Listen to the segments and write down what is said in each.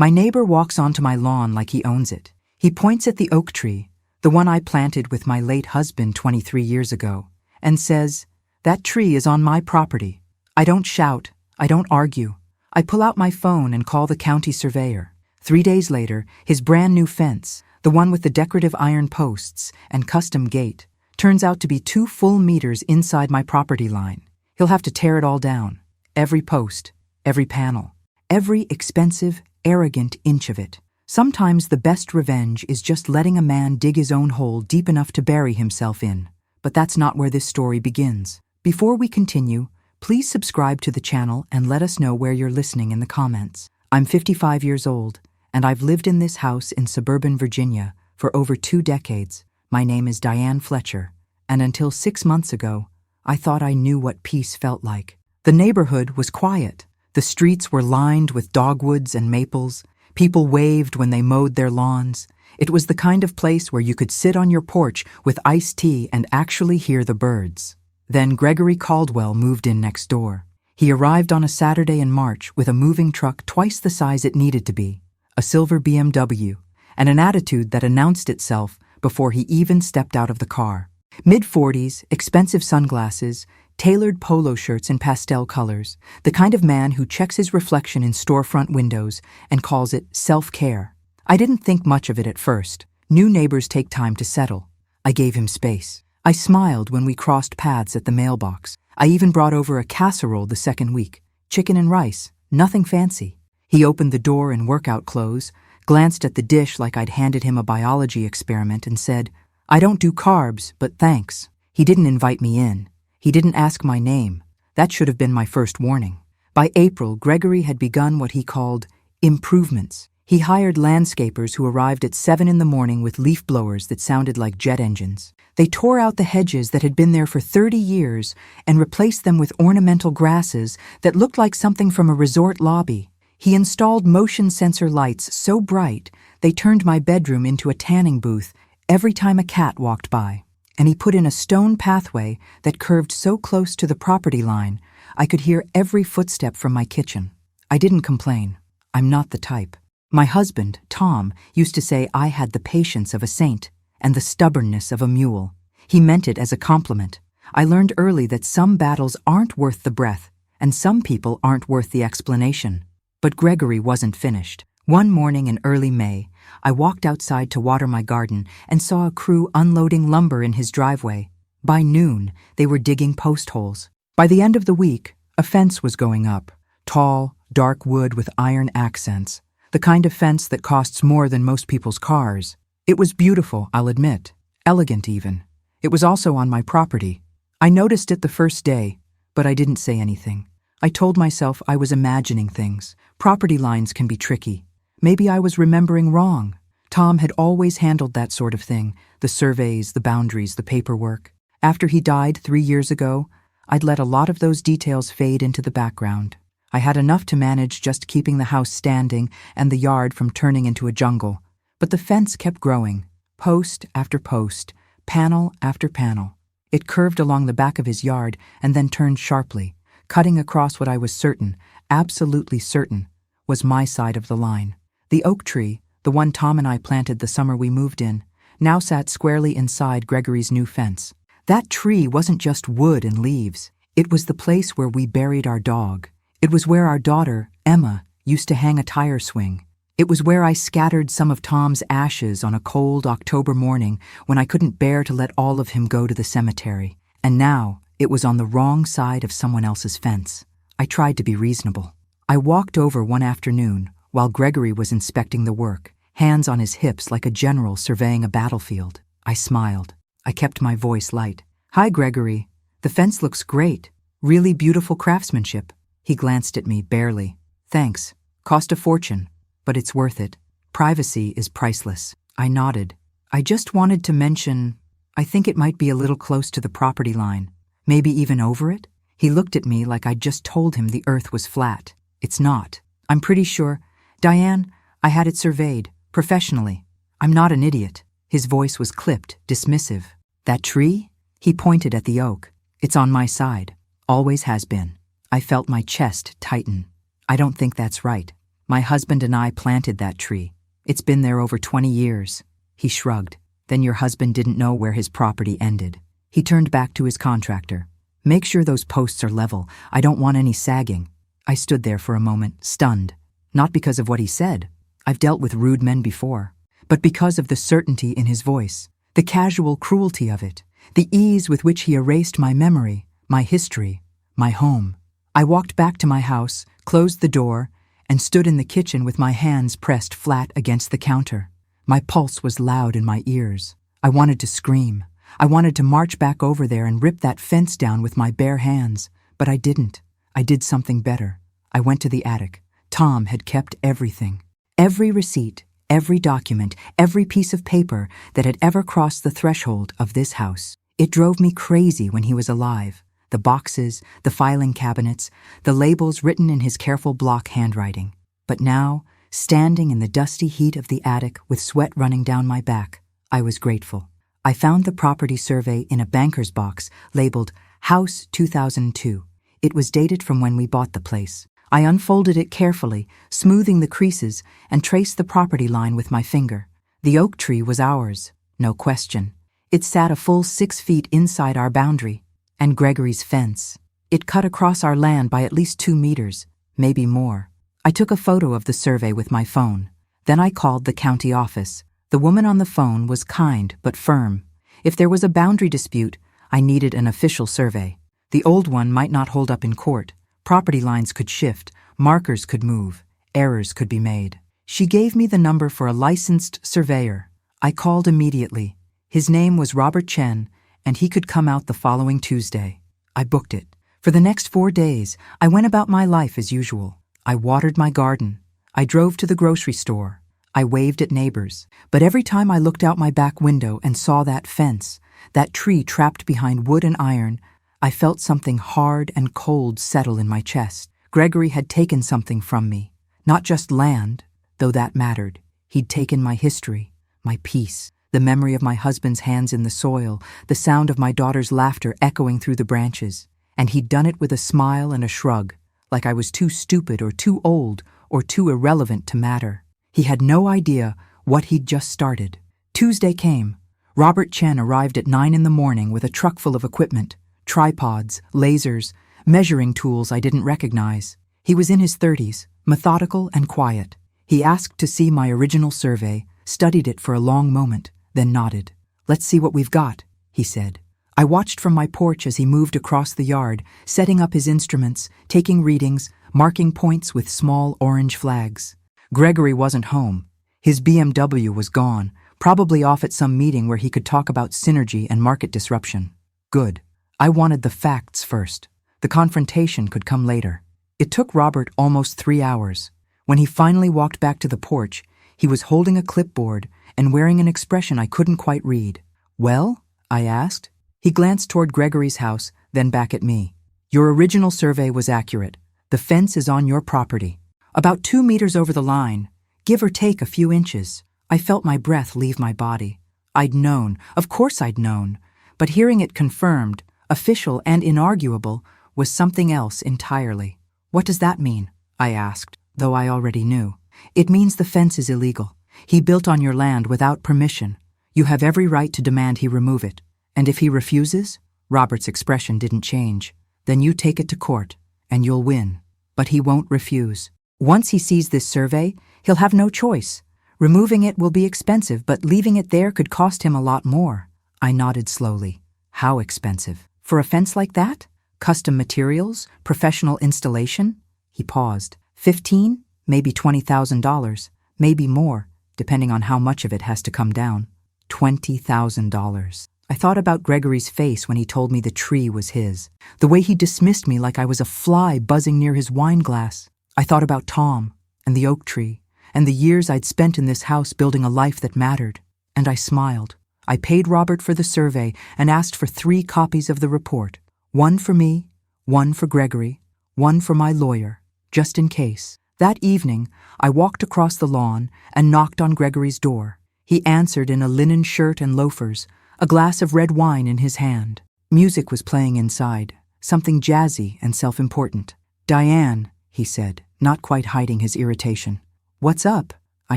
My neighbor walks onto my lawn like he owns it. He points at the oak tree, the one I planted with my late husband 23 years ago, and says, "That tree is on my property." I don't shout. I don't argue. I pull out my phone and call the county surveyor. 3 days later, his brand new fence, the one with the decorative iron posts and custom gate, turns out to be 2 full meters inside my property line. He'll have to tear it all down. Every post, every panel, every expensive, arrogant inch of it. Sometimes the best revenge is just letting a man dig his own hole deep enough to bury himself in. But that's not where this story begins. Before we continue, please subscribe to the channel and let us know where you're listening in the comments. I'm 55 years old, and I've lived in this house in suburban Virginia for over 2 decades. My name is Diane Fletcher, and until 6 months ago, I thought I knew what peace felt like. The neighborhood was quiet. The streets were lined with dogwoods and maples. People waved when they mowed their lawns. It was the kind of place where you could sit on your porch with iced tea and actually hear the birds. Then Gregory Caldwell moved in next door. He arrived on a Saturday in March with a moving truck twice the size it needed to be, a silver BMW, and an attitude that announced itself before he even stepped out of the car. Mid-40s, expensive sunglasses, tailored polo shirts in pastel colors, the kind of man who checks his reflection in storefront windows and calls it self-care. I didn't think much of it at first. New neighbors take time to settle. I gave him space. I smiled when we crossed paths at the mailbox. I even brought over a casserole the second week. Chicken and rice, nothing fancy. He opened the door in workout clothes, glanced at the dish like I'd handed him a biology experiment, and said, "I don't do carbs, but thanks." He didn't invite me in. He didn't ask my name. That should have been my first warning. By April, Gregory had begun what he called improvements. He hired landscapers who arrived at 7 in the morning with leaf blowers that sounded like jet engines. They tore out the hedges that had been there for 30 years and replaced them with ornamental grasses that looked like something from a resort lobby. He installed motion sensor lights so bright they turned my bedroom into a tanning booth every time a cat walked by. And he put in a stone pathway that curved so close to the property line I could hear every footstep from my kitchen. I didn't complain. I'm not the type. My husband, Tom, used to say I had the patience of a saint and the stubbornness of a mule. He meant it as a compliment. I learned early that some battles aren't worth the breath, and some people aren't worth the explanation. But Gregory wasn't finished. One morning in early May, I walked outside to water my garden and saw a crew unloading lumber in his driveway. By noon, they were digging post holes. By the end of the week, a fence was going up. Tall, dark wood with iron accents. The kind of fence that costs more than most people's cars. It was beautiful, I'll admit. Elegant even. It was also on my property. I noticed it the first day, but I didn't say anything. I told myself I was imagining things. Property lines can be tricky. Maybe I was remembering wrong. Tom had always handled that sort of thing, the surveys, the boundaries, the paperwork. After he died 3 years ago, I'd let a lot of those details fade into the background. I had enough to manage just keeping the house standing and the yard from turning into a jungle. But the fence kept growing, post after post, panel after panel. It curved along the back of his yard and then turned sharply, cutting across what I was certain, absolutely certain, was my side of the line. The oak tree, the one Tom and I planted the summer we moved in, now sat squarely inside Gregory's new fence. That tree wasn't just wood and leaves. It was the place where we buried our dog. It was where our daughter, Emma, used to hang a tire swing. It was where I scattered some of Tom's ashes on a cold October morning when I couldn't bear to let all of him go to the cemetery. And now, it was on the wrong side of someone else's fence. I tried to be reasonable. I walked over one afternoon while Gregory was inspecting the work, hands on his hips like a general surveying a battlefield. I smiled. I kept my voice light. "Hi, Gregory. The fence looks great. Really beautiful craftsmanship." He glanced at me barely. "Thanks. Cost a fortune, but it's worth it. Privacy is priceless." I nodded. "I just wanted to mention, I think it might be a little close to the property line. Maybe even over it?" He looked at me like I'd just told him the earth was flat. "It's not. I'm pretty sure. Diane, I had it surveyed, professionally. I'm not an idiot." His voice was clipped, dismissive. "That tree?" He pointed at the oak. "It's on my side. Always has been." I felt my chest tighten. "I don't think that's right." My husband and I planted that tree. It's been there over 20 years. He shrugged. Then your husband didn't know where his property ended. He turned back to his contractor. Make sure those posts are level. I don't want any sagging. I stood there for a moment, stunned. Not because of what he said. I've dealt with rude men before. But because of the certainty in his voice, the casual cruelty of it, the ease with which he erased my memory, my history, my home. I walked back to my house, closed the door, and stood in the kitchen with my hands pressed flat against the counter. My pulse was loud in my ears. I wanted to scream. I wanted to march back over there and rip that fence down with my bare hands, but I didn't. I did something better. I went to the attic. Tom had kept everything. Every receipt, every document, every piece of paper that had ever crossed the threshold of this house. It drove me crazy when he was alive. The boxes, the filing cabinets, the labels written in his careful block handwriting. But now, standing in the dusty heat of the attic with sweat running down my back, I was grateful. I found the property survey in a banker's box labeled House 2002. It was dated from when we bought the place. I unfolded it carefully, smoothing the creases, and traced the property line with my finger. The oak tree was ours, no question. It sat a full 6 feet inside our boundary. And Gregory's fence. It cut across our land by at least 2 meters, maybe more. I took a photo of the survey with my phone. Then I called the county office. The woman on the phone was kind but firm. If there was a boundary dispute, I needed an official survey. The old one might not hold up in court. Property lines could shift, markers could move, errors could be made. She gave me the number for a licensed surveyor. I called immediately. His name was Robert Chen, and he could come out the following Tuesday. I booked it. For the next 4 days, I went about my life as usual. I watered my garden. I drove to the grocery store. I waved at neighbors. But every time I looked out my back window and saw that fence, that tree trapped behind wood and iron, I felt something hard and cold settle in my chest. Gregory had taken something from me. Not just land, though that mattered. He'd taken my history, my peace. The memory of my husband's hands in the soil, the sound of my daughter's laughter echoing through the branches. And he'd done it with a smile and a shrug, like I was too stupid or too old or too irrelevant to matter. He had no idea what he'd just started. Tuesday came. Robert Chen arrived at 9 in the morning with a truck full of equipment, tripods, lasers, measuring tools I didn't recognize. He was in his 30s, methodical and quiet. He asked to see my original survey, studied it for a long moment, then nodded. Let's see what we've got, he said. I watched from my porch as he moved across the yard, setting up his instruments, taking readings, marking points with small orange flags. Gregory wasn't home. His BMW was gone, probably off at some meeting where he could talk about synergy and market disruption. Good. I wanted the facts first. The confrontation could come later. It took Robert almost 3 hours. When he finally walked back to the porch, he was holding a clipboard and wearing an expression I couldn't quite read. Well? I asked. He glanced toward Gregory's house, then back at me. Your original survey was accurate. The fence is on your property. About 2 meters over the line, give or take a few inches. I felt my breath leave my body. I'd known, of course I'd known, but hearing it confirmed, official and inarguable, was something else entirely. What does that mean? I asked, though I already knew. It means the fence is illegal. He built on your land without permission. You have every right to demand he remove it. And if he refuses, Robert's expression didn't change, then you take it to court, and you'll win. But he won't refuse. Once he sees this survey, he'll have no choice. Removing it will be expensive, but leaving it there could cost him a lot more. I nodded slowly. How expensive? For a fence like that? Custom materials? Professional installation? He paused. 15? Maybe $20,000. Maybe more, depending on how much of it has to come down. $20,000. I thought about Gregory's face when he told me the tree was his. The way he dismissed me like I was a fly buzzing near his wine glass. I thought about Tom and the oak tree and the years I'd spent in this house building a life that mattered. And I smiled. I paid Robert for the survey and asked for 3 copies of the report. 1 for me, 1 for Gregory, 1 for my lawyer, just in case. That evening, I walked across the lawn and knocked on Gregory's door. He answered in a linen shirt and loafers, a glass of red wine in his hand. Music was playing inside, something jazzy and self-important. Diane, he said, not quite hiding his irritation. "What's up?" I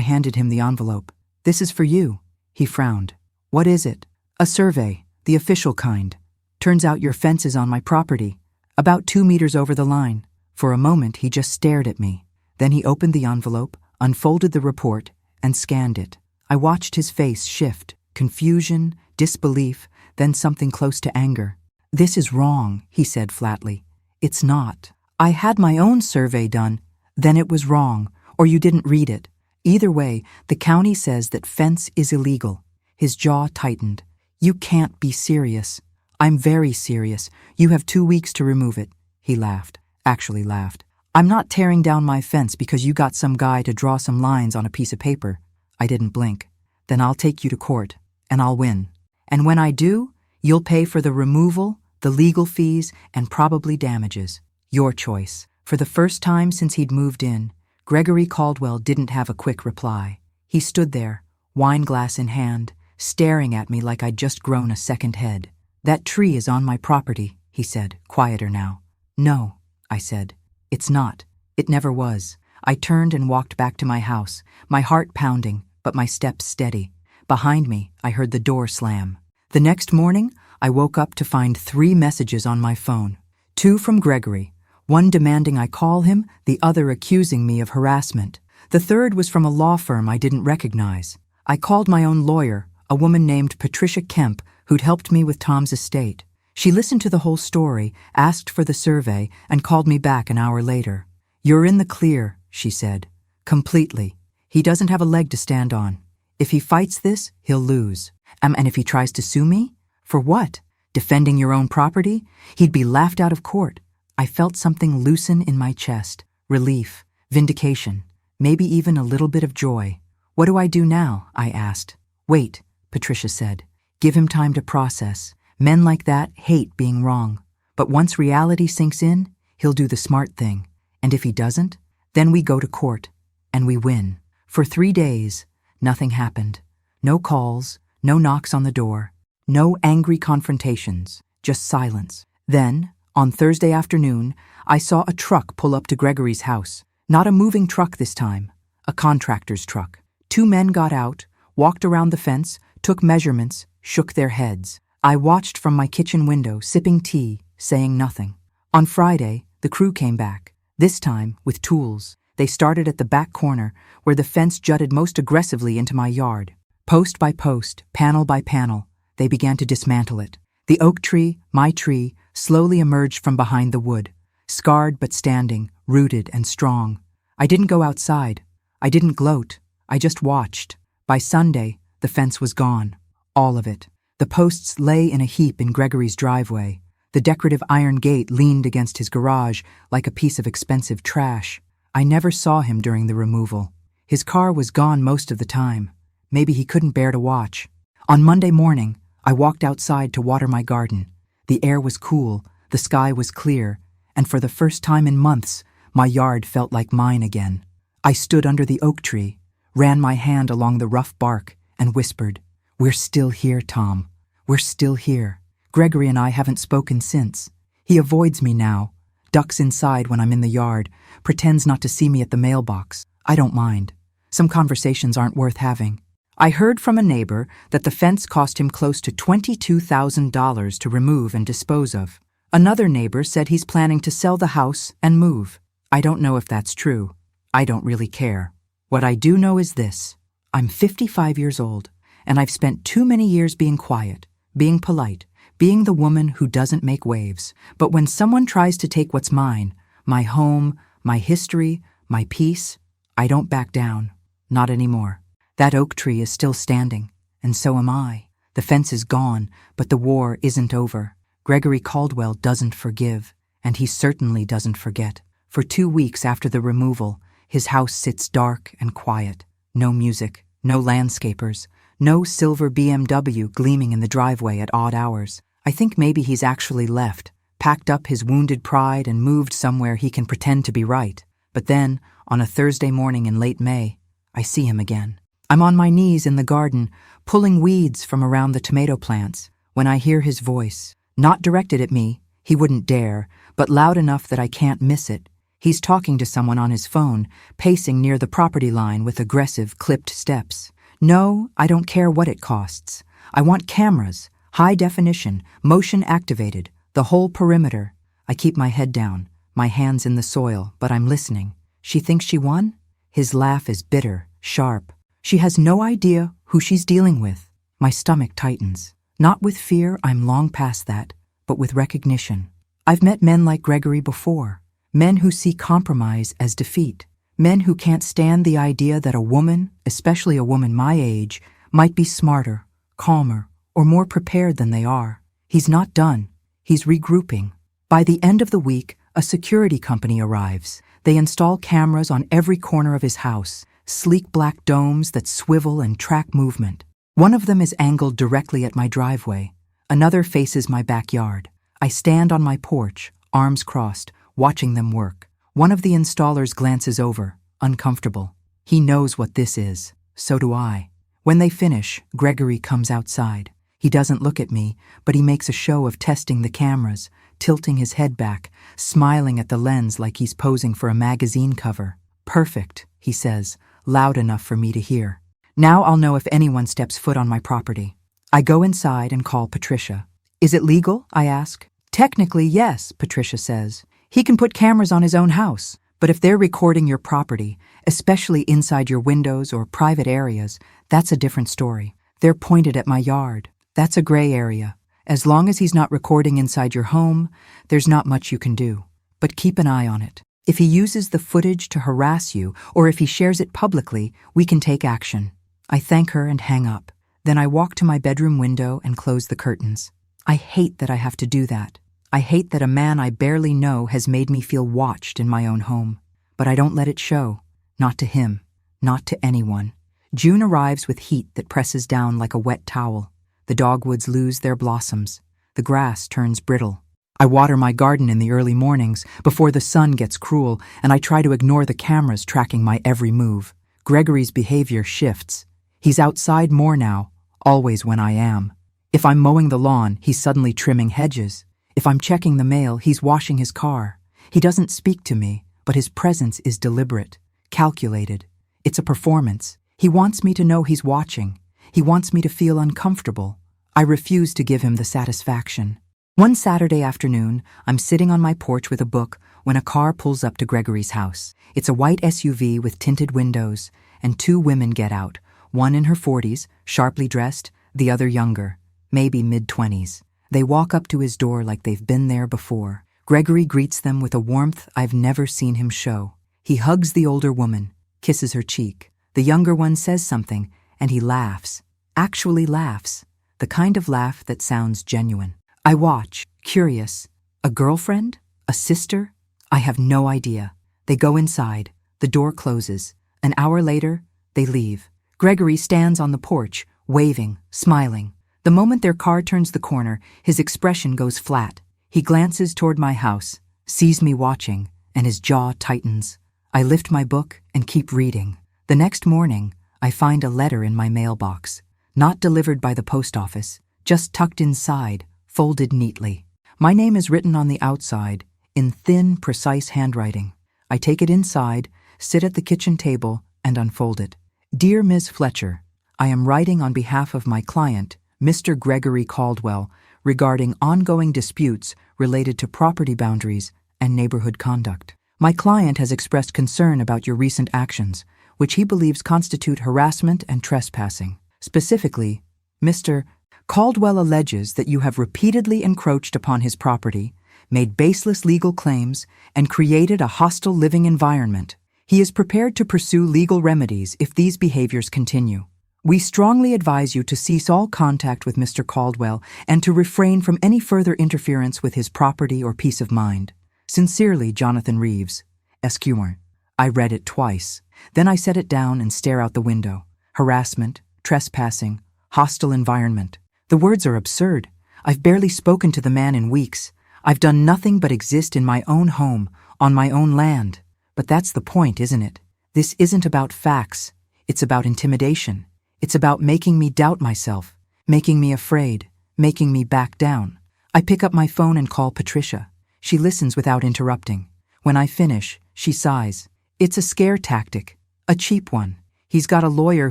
handed him the envelope. "This is for you." He frowned. "What is it?" "A survey, the official kind. Turns out your fence is on my property, about 2 meters over the line." For a moment he just stared at me. Then he opened the envelope, unfolded the report, and scanned it. I watched his face shift, confusion, disbelief, then something close to anger. "This is wrong," he said flatly. "It's not. I had my own survey done. Then it was wrong, or you didn't read it. Either way, the county says that fence is illegal." His jaw tightened. "You can't be serious." "I'm very serious. You have 2 weeks to remove it." He laughed. Actually laughed. "I'm not tearing down my fence because you got some guy to draw some lines on a piece of paper." I didn't blink. "Then I'll take you to court, and I'll win. And when I do, you'll pay for the removal, the legal fees, and probably damages. Your choice." For the first time since he'd moved in, Gregory Caldwell didn't have a quick reply. He stood there, wine glass in hand, staring at me like I'd just grown a second head. "That tree is on my property," he said, quieter now. "No," I said. "It's not. It never was." I turned and walked back to my house, my heart pounding, but my steps steady. Behind me, I heard the door slam. The next morning, I woke up to find 3 messages on my phone. 2 from Gregory, one demanding I call him, the other accusing me of harassment. The third was from a law firm I didn't recognize. I called my own lawyer, a woman named Patricia Kemp, who'd helped me with Tom's estate. She listened to the whole story, asked for the survey, and called me back an hour later. "You're in the clear," she said. "Completely. He doesn't have a leg to stand on. If he fights this, he'll lose. And if he tries to sue me? For what? Defending your own property? He'd be laughed out of court." I felt something loosen in my chest. Relief, vindication, maybe even a little bit of joy. "What do I do now?" I asked. "Wait," Patricia said. "Give him time to process. Men like that hate being wrong. But once reality sinks in, he'll do the smart thing. And if he doesn't, then we go to court. And we win." For 3 days, nothing happened. No calls, no knocks on the door, no angry confrontations, just silence. Then, on Thursday afternoon, I saw a truck pull up to Gregory's house. Not a moving truck this time, a contractor's truck. 2 men got out, walked around the fence, took measurements, shook their heads. I watched from my kitchen window, sipping tea, saying nothing. On Friday, the crew came back, this time with tools. They started at the back corner, where the fence jutted most aggressively into my yard. Post by post, panel by panel, they began to dismantle it. The oak tree, my tree, slowly emerged from behind the wood, scarred but standing, rooted and strong. I didn't go outside. I didn't gloat. I just watched. By Sunday, the fence was gone. All of it. The posts lay in a heap in Gregory's driveway. The decorative iron gate leaned against his garage like a piece of expensive trash. I never saw him during the removal. His car was gone most of the time. Maybe he couldn't bear to watch. On Monday morning, I walked outside to water my garden. The air was cool, the sky was clear, and for the first time in months, my yard felt like mine again. I stood under the oak tree, ran my hand along the rough bark, and whispered, "We're still here, Tom. We're still here." Gregory and I haven't spoken since. He avoids me now, ducks inside when I'm in the yard, pretends not to see me at the mailbox. I don't mind. Some conversations aren't worth having. I heard from a neighbor that the fence cost him close to $22,000 to remove and dispose of. Another neighbor said he's planning to sell the house and move. I don't know if that's true. I don't really care. What I do know is this. I'm 55 years old, and I've spent too many years being quiet, being polite, being the woman who doesn't make waves. But when someone tries to take what's mine, my home, my history, my peace, I don't back down. Not anymore. That oak tree is still standing, and so am I. The fence is gone, but the war isn't over. Gregory Caldwell doesn't forgive, and he certainly doesn't forget. For 2 weeks after the removal, his house sits dark and quiet. No music, no landscapers, no silver BMW gleaming in the driveway at odd hours. I think maybe he's actually left, packed up his wounded pride and moved somewhere he can pretend to be right. But then, on a Thursday morning in late May, I see him again. I'm on my knees in the garden, pulling weeds from around the tomato plants, when I hear his voice. Not directed at me, he wouldn't dare, but loud enough that I can't miss it. He's talking to someone on his phone, pacing near the property line with aggressive, clipped steps. No, I don't care what it costs. I want cameras, high definition, motion activated, the whole perimeter. I keep my head down, my hands in the soil, but I'm listening. She thinks she won? His laugh is bitter, sharp. She has no idea who she's dealing with. My stomach tightens. Not with fear, I'm long past that, but with recognition. I've met men like Gregory before. Men who see compromise as defeat. Men who can't stand the idea that a woman, especially a woman my age, might be smarter, calmer, or more prepared than they are. He's not done. He's regrouping. By the end of the week, a security company arrives. They install cameras on every corner of his house, sleek black domes that swivel and track movement. One of them is angled directly at my driveway. Another faces my backyard. I stand on my porch, arms crossed, watching them work. One of the installers glances over, uncomfortable. He knows what this is. So do I. When they finish, Gregory comes outside. He doesn't look at me, but he makes a show of testing the cameras, tilting his head back, smiling at the lens like he's posing for a magazine cover. Perfect, he says, loud enough for me to hear. Now I'll know if anyone steps foot on my property. I go inside and call Patricia. Is it legal? I ask. Technically, yes, Patricia says. He can put cameras on his own house, but if they're recording your property, especially inside your windows or private areas, that's a different story. They're pointed at my yard. That's a gray area. As long as he's not recording inside your home, there's not much you can do. But keep an eye on it. If he uses the footage to harass you, or if he shares it publicly, we can take action. I thank her and hang up. Then I walk to my bedroom window and close the curtains. I hate that I have to do that. I hate that a man I barely know has made me feel watched in my own home. But I don't let it show. Not to him. Not to anyone. June arrives with heat that presses down like a wet towel. The dogwoods lose their blossoms. The grass turns brittle. I water my garden in the early mornings, before the sun gets cruel, and I try to ignore the cameras tracking my every move. Gregory's behavior shifts. He's outside more now, always when I am. If I'm mowing the lawn, he's suddenly trimming hedges. If I'm checking the mail, he's washing his car. He doesn't speak to me, but his presence is deliberate, calculated. It's a performance. He wants me to know he's watching. He wants me to feel uncomfortable. I refuse to give him the satisfaction. One Saturday afternoon, I'm sitting on my porch with a book when a car pulls up to Gregory's house. It's a white SUV with tinted windows, and two women get out, one in her 40s, sharply dressed, the other younger, maybe mid-20s. They walk up to his door like they've been there before. Gregory greets them with a warmth I've never seen him show. He hugs the older woman, kisses her cheek. The younger one says something, and he laughs. Actually laughs. The kind of laugh that sounds genuine. I watch, curious. A girlfriend? A sister? I have no idea. They go inside. The door closes. An hour later, they leave. Gregory stands on the porch, waving, smiling. The moment their car turns the corner, his expression goes flat. He glances toward my house, sees me watching, and his jaw tightens. I lift my book and keep reading. The next morning, I find a letter in my mailbox. Not delivered by the post office, just tucked inside, folded neatly. My name is written on the outside, in thin, precise handwriting. I take it inside, sit at the kitchen table, and unfold it. Dear Ms. Fletcher, I am writing on behalf of my client, Mr. Gregory Caldwell, regarding ongoing disputes related to property boundaries and neighborhood conduct. My client has expressed concern about your recent actions, which he believes constitute harassment and trespassing. Specifically, Mr. Caldwell alleges that you have repeatedly encroached upon his property, made baseless legal claims, and created a hostile living environment. He is prepared to pursue legal remedies if these behaviors continue. We strongly advise you to cease all contact with Mr. Caldwell and to refrain from any further interference with his property or peace of mind. Sincerely, Jonathan Reeves, Esquire. I read it twice. Then I set it down and stare out the window. Harassment, trespassing, hostile environment. The words are absurd. I've barely spoken to the man in weeks. I've done nothing but exist in my own home, on my own land. But that's the point, isn't it? This isn't about facts. It's about intimidation. It's about making me doubt myself, making me afraid, making me back down. I pick up my phone and call Patricia. She listens without interrupting. When I finish, She sighs. It's a scare tactic. A cheap one. He's got a lawyer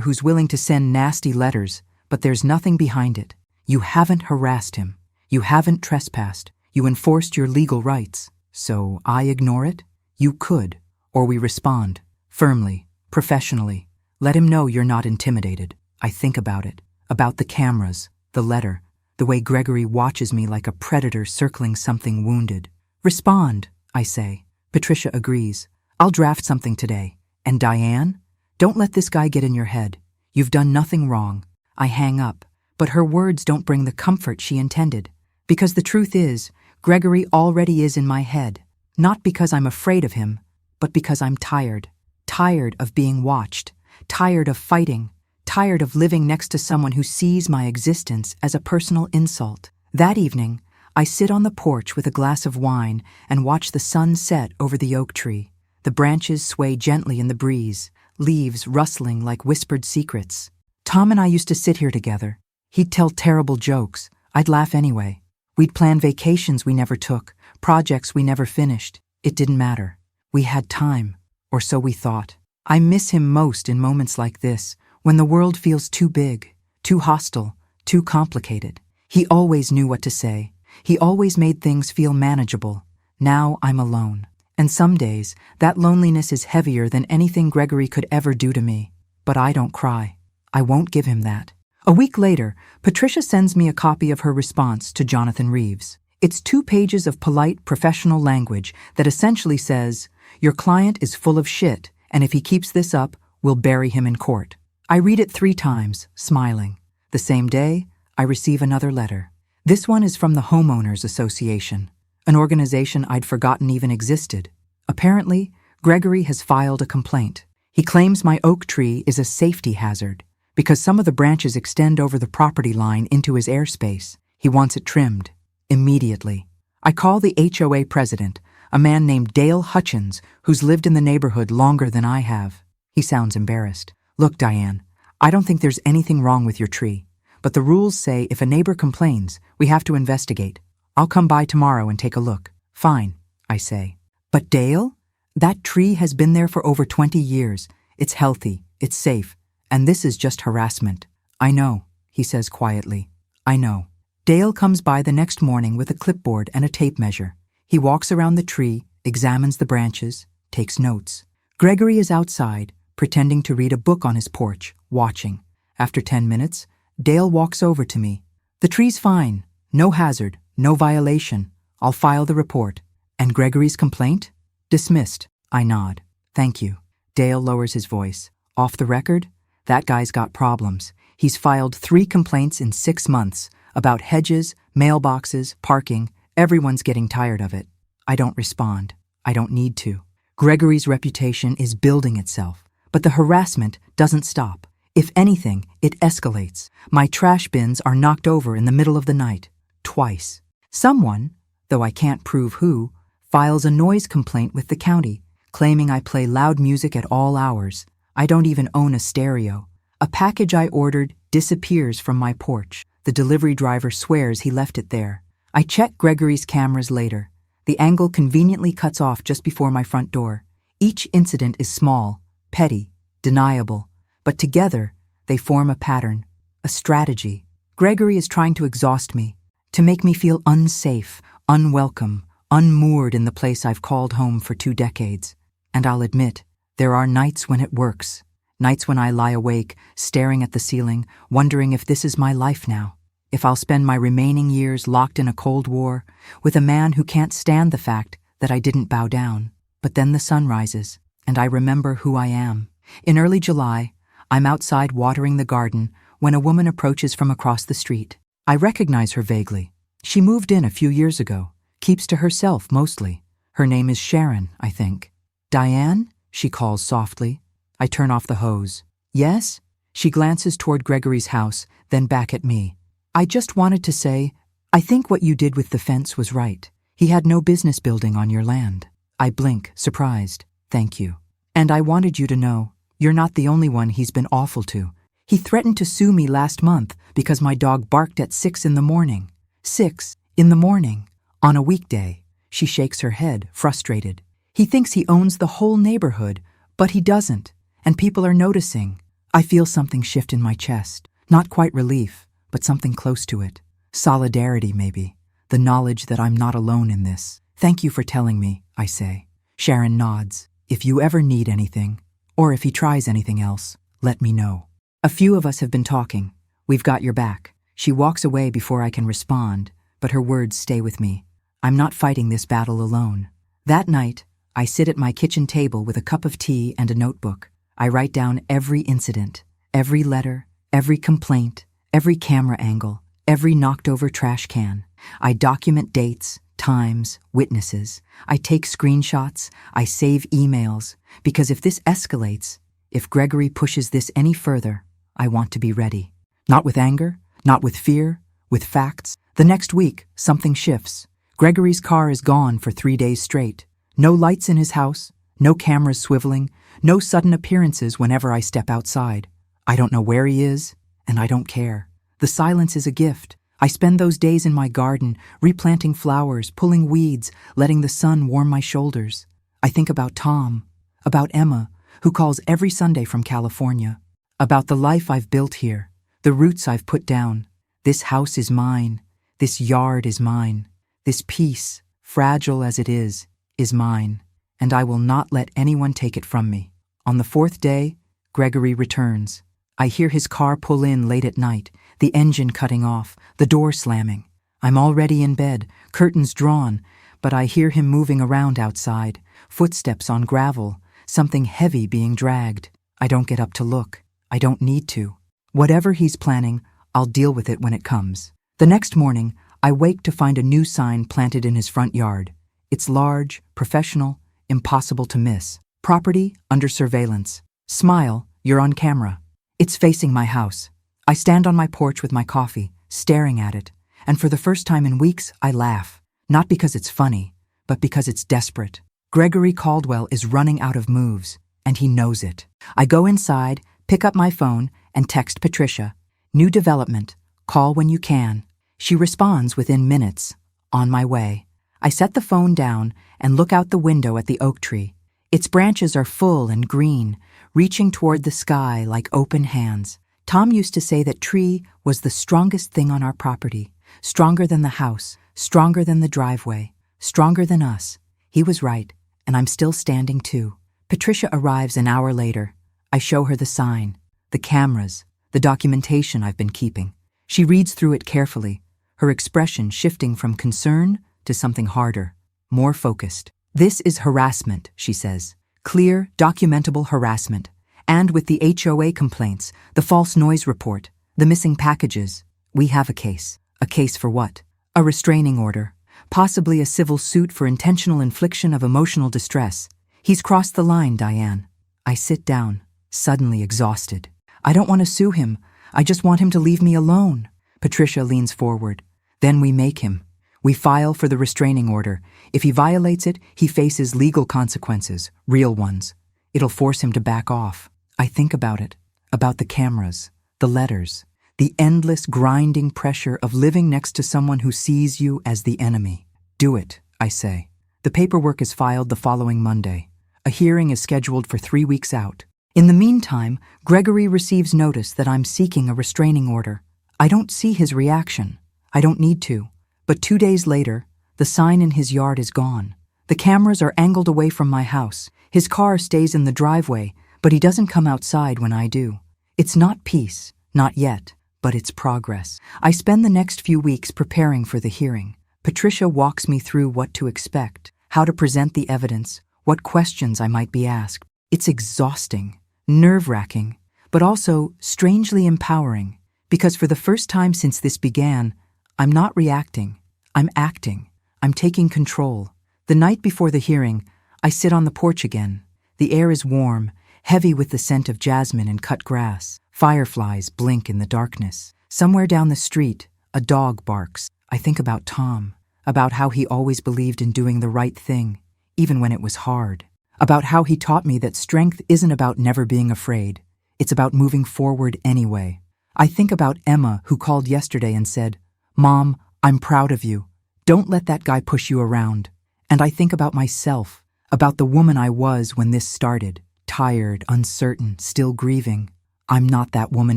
who's willing to send nasty letters, but there's nothing behind it. You haven't harassed him. You haven't trespassed. You enforced your legal rights. So I ignore it? You could. Or we respond. Firmly. Professionally. Let him know you're not intimidated. I think about it. About the cameras. The letter. The way Gregory watches me like a predator circling something wounded. Respond, I say. Patricia agrees. I'll draft something today. And Diane? Don't let this guy get in your head. You've done nothing wrong. I hang up. But her words don't bring the comfort she intended. Because the truth is, Gregory already is in my head. Not because I'm afraid of him, but because I'm tired. Tired of being watched. Tired of fighting. Tired of living next to someone who sees my existence as a personal insult. That evening, I sit on the porch with a glass of wine and watch the sun set over the oak tree. The branches sway gently in the breeze, leaves rustling like whispered secrets. Tom and I used to sit here together. He'd tell terrible jokes. I'd laugh anyway. We'd plan vacations we never took, projects we never finished. It didn't matter. We had time, or so we thought. I miss him most in moments like this, when the world feels too big, too hostile, too complicated. He always knew what to say. He always made things feel manageable. Now I'm alone. And some days, that loneliness is heavier than anything Gregory could ever do to me. But I don't cry. I won't give him that. A week later, Patricia sends me a copy of her response to Jonathan Reeves. It's 2 pages of polite, professional language that essentially says, "Your client is full of shit, and if he keeps this up, we'll bury him in court." I read it 3 times, smiling. The same day, I receive another letter. This one is from the Homeowners Association, an organization I'd forgotten even existed. Apparently, Gregory has filed a complaint. He claims my oak tree is a safety hazard because some of the branches extend over the property line into his airspace. He wants it trimmed. Immediately. I call the HOA president, a man named Dale Hutchins, who's lived in the neighborhood longer than I have. He sounds embarrassed. "Look, Diane, I don't think there's anything wrong with your tree, but the rules say if a neighbor complains, we have to investigate. I'll come by tomorrow and take a look." "Fine," I say. "But Dale? That tree has been there for over 20 years. It's healthy, it's safe, and this is just harassment." "I know," he says quietly. "I know." Dale comes by the next morning with a clipboard and a tape measure. He walks around the tree, examines the branches, takes notes. Gregory is outside, pretending to read a book on his porch, watching. After 10 minutes, Dale walks over to me. "The tree's fine. No hazard. No violation. I'll file the report." "And Gregory's complaint?" "Dismissed." I nod. "Thank you." Dale lowers his voice. "Off the record, that guy's got problems. He's filed 3 complaints in 6 months about hedges, mailboxes, parking. Everyone's getting tired of it." I don't respond. I don't need to. Gregory's reputation is building itself, but the harassment doesn't stop. If anything, it escalates. My trash bins are knocked over in the middle of the night. Twice. Someone, though I can't prove who, files a noise complaint with the county, claiming I play loud music at all hours. I don't even own a stereo. A package I ordered disappears from my porch. The delivery driver swears he left it there. I check Gregory's cameras later. The angle conveniently cuts off just before my front door. Each incident is small, petty, deniable, but together they form a pattern, a strategy. Gregory is trying to exhaust me, to make me feel unsafe, unwelcome, unmoored in the place I've called home for 2 decades. And I'll admit, there are nights when it works. Nights when I lie awake, staring at the ceiling, wondering if this is my life now. If I'll spend my remaining years locked in a Cold War with a man who can't stand the fact that I didn't bow down. But then the sun rises, and I remember who I am. In early July, I'm outside watering the garden when a woman approaches from across the street. I recognize her vaguely. She moved in a few years ago, keeps to herself mostly. Her name is Sharon, I think. "Diane?" she calls softly. I turn off the hose. "Yes?" She glances toward Gregory's house, then back at me. "I just wanted to say, I think what you did with the fence was right. He had no business building on your land." I blink, surprised. "Thank you. And I wanted you to know, you're not the only one he's been awful to. He threatened to sue me last month because my dog barked at 6 in the morning. 6 in the morning. On a weekday." She shakes her head, frustrated. He thinks he owns the whole neighborhood, but he doesn't, and people are noticing. I feel something shift in my chest. Not quite relief, but something close to it. Solidarity, maybe. The knowledge that I'm not alone in this. Thank you for telling me, I say. Sharon nods. If you ever need anything, or if he tries anything else, let me know. A few of us have been talking. We've got your back. She walks away before I can respond, but her words stay with me. I'm not fighting this battle alone. That night, I sit at my kitchen table with a cup of tea and a notebook. I write down every incident, every letter, every complaint, every camera angle, every knocked-over trash can. I document dates, times, witnesses. I take screenshots. I save emails. Because if this escalates, if Gregory pushes this any further, I want to be ready. Not with anger, not with fear, with facts. The next week, something shifts. Gregory's car is gone for 3 days straight. No lights in his house, no cameras swiveling, no sudden appearances whenever I step outside. I don't know where he is, and I don't care. The silence is a gift. I spend those days in my garden, replanting flowers, pulling weeds, letting the sun warm my shoulders. I think about Tom, about Emma, who calls every Sunday from California, about the life I've built here, the roots I've put down. This house is mine. This yard is mine. This peace, fragile as it is mine, and I will not let anyone take it from me. On the 4th day, Gregory returns. I hear his car pull in late at night, the engine cutting off, the door slamming. I'm already in bed, curtains drawn, but I hear him moving around outside, footsteps on gravel, something heavy being dragged. I don't get up to look. I don't need to. Whatever he's planning, I'll deal with it when it comes. The next morning, I wake to find a new sign planted in his front yard. It's large, professional, impossible to miss. Property under surveillance. Smile, you're on camera. It's facing my house. I stand on my porch with my coffee, staring at it, and for the first time in weeks, I laugh. Not because it's funny, but because it's desperate. Gregory Caldwell is running out of moves, and he knows it. I go inside, pick up my phone, and text Patricia. New development. Call when you can. She responds within minutes. On my way. I set the phone down and look out the window at the oak tree. Its branches are full and green, reaching toward the sky like open hands. Tom used to say that tree was the strongest thing on our property, stronger than the house, stronger than the driveway, stronger than us. He was right, and I'm still standing too. Patricia arrives an hour later. I show her the sign, the cameras, the documentation I've been keeping. She reads through it carefully, her expression shifting from concern to something harder, more focused. This is harassment, she says. Clear, documentable harassment. And with the HOA complaints, the false noise report, the missing packages, we have a case. A case for what? A restraining order. Possibly a civil suit for intentional infliction of emotional distress. He's crossed the line, Diane. I sit down, suddenly exhausted. I don't want to sue him. I just want him to leave me alone. Patricia leans forward. Then we make him. We file for the restraining order. If he violates it, he faces legal consequences, real ones. It'll force him to back off. I think about it, about the cameras, the letters, the endless grinding pressure of living next to someone who sees you as the enemy. Do it, I say. The paperwork is filed the following Monday. A hearing is scheduled for 3 weeks out. In the meantime, Gregory receives notice that I'm seeking a restraining order. I don't see his reaction. I don't need to. But 2 days later, the sign in his yard is gone. The cameras are angled away from my house. His car stays in the driveway, but he doesn't come outside when I do. It's not peace, not yet, but it's progress. I spend the next few weeks preparing for the hearing. Patricia walks me through what to expect, how to present the evidence, what questions I might be asked. It's exhausting, nerve-wracking, but also strangely empowering, because for the first time since this began, I'm not reacting. I'm acting. I'm taking control. The night before the hearing, I sit on the porch again. The air is warm, heavy with the scent of jasmine and cut grass. Fireflies blink in the darkness. Somewhere down the street, a dog barks. I think about Tom, about how he always believed in doing the right thing, even when it was hard. About how he taught me that strength isn't about never being afraid. It's about moving forward anyway. I think about Emma, who called yesterday and said, "Mom, I'm proud of you. Don't let that guy push you around." And I think about myself, about the woman I was when this started, tired, uncertain, still grieving. I'm not that woman